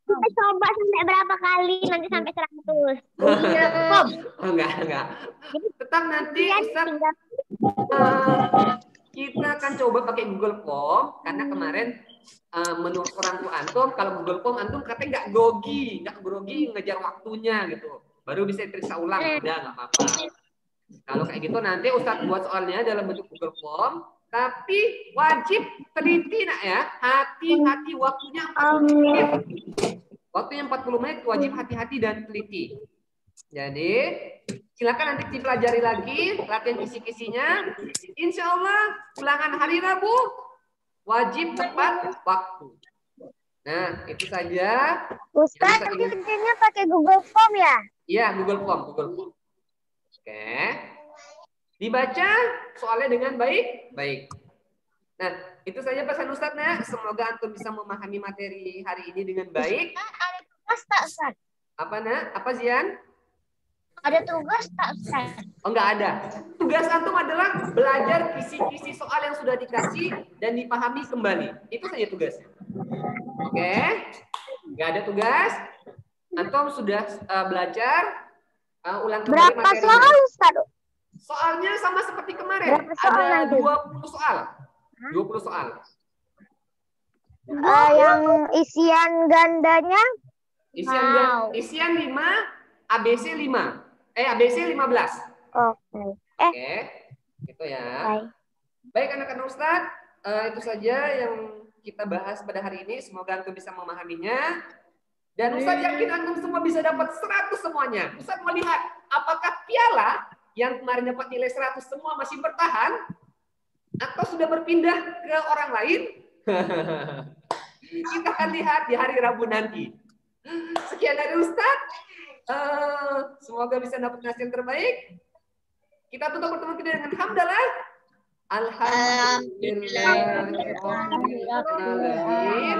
Kita coba sampai berapa kali? Nanti sampai 100. Oh, enggak. Tetap nanti Ustaz kita akan coba pakai Google Form karena kemarin menurut orang tua antum kalau Google Form antum katanya nggak grogi ngejar waktunya gitu. Baru bisa periksa ulang, udah nggak apa-apa. Kalau kayak gitu nanti Ustaz buat soalnya dalam bentuk Google Form, tapi wajib teliti nak ya. Hati-hati waktunya 40 menit. Waktunya 40 menit wajib hati-hati dan teliti. Jadi silakan nanti dipelajari lagi latihan kisi-kisinya. Insya Allah ulangan hari Rabu wajib tepat waktu. Nah itu saja. Ustaz nanti kerjanya pakai Google Form ya? Iya Google Form. Oke. Dibaca soalnya dengan baik. Nah, itu saja pesan Ustadz nah. Semoga antum bisa memahami materi hari ini dengan baik. Ada tugas tak, Ustaz? Apa nak? Apa Zian? Ada tugas tak, Ustaz? Oh, enggak ada. Tugas antum adalah belajar kisi-kisi soal yang sudah dikasih dan dipahami kembali. Itu saja tugasnya. Oke? Enggak ada tugas. Antum sudah belajar ulang kembali Berapa materi. soal, Ustaz? Soalnya sama seperti kemarin. Berapa soal Ada nanti? 20 soal. 20 soal. Yang isian gandanya? Isian 5, ABC 5. ABC 15. Oke. Oke. Gitu ya. Baik anak-anak Ustadz, itu saja yang kita bahas pada hari ini. Semoga antum bisa memahaminya. Dan Ustadz yakin antum semua bisa dapat 100 semuanya. Ustadz melihat apakah piala yang kemarin dapat nilai 100 semua masih bertahan atau sudah berpindah ke orang lain? Kita akan lihat di hari Rabu nanti. Sekian dari Ustadz. Semoga bisa dapat hasil terbaik. Kita tutup pertemuan kita dengan hamdalah. Alhamdulillahirrahmanirrahim.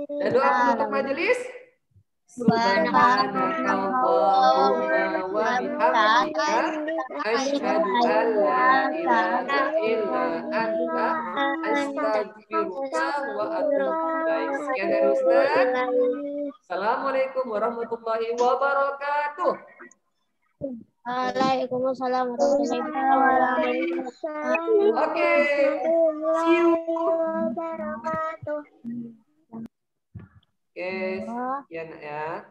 Dan doa penutup majelis. Subhanakallahumma wa bihamdika asyhadu an la ilaha illa anta astaghfiruka wa atubu ilaik. Sekian dari Ustaz. Assalamualaikum warahmatullahi wabarakatuh. Waalaikumsalam warahmatullahi wabarakatuh. Oke. See you. Oke, sekian ya.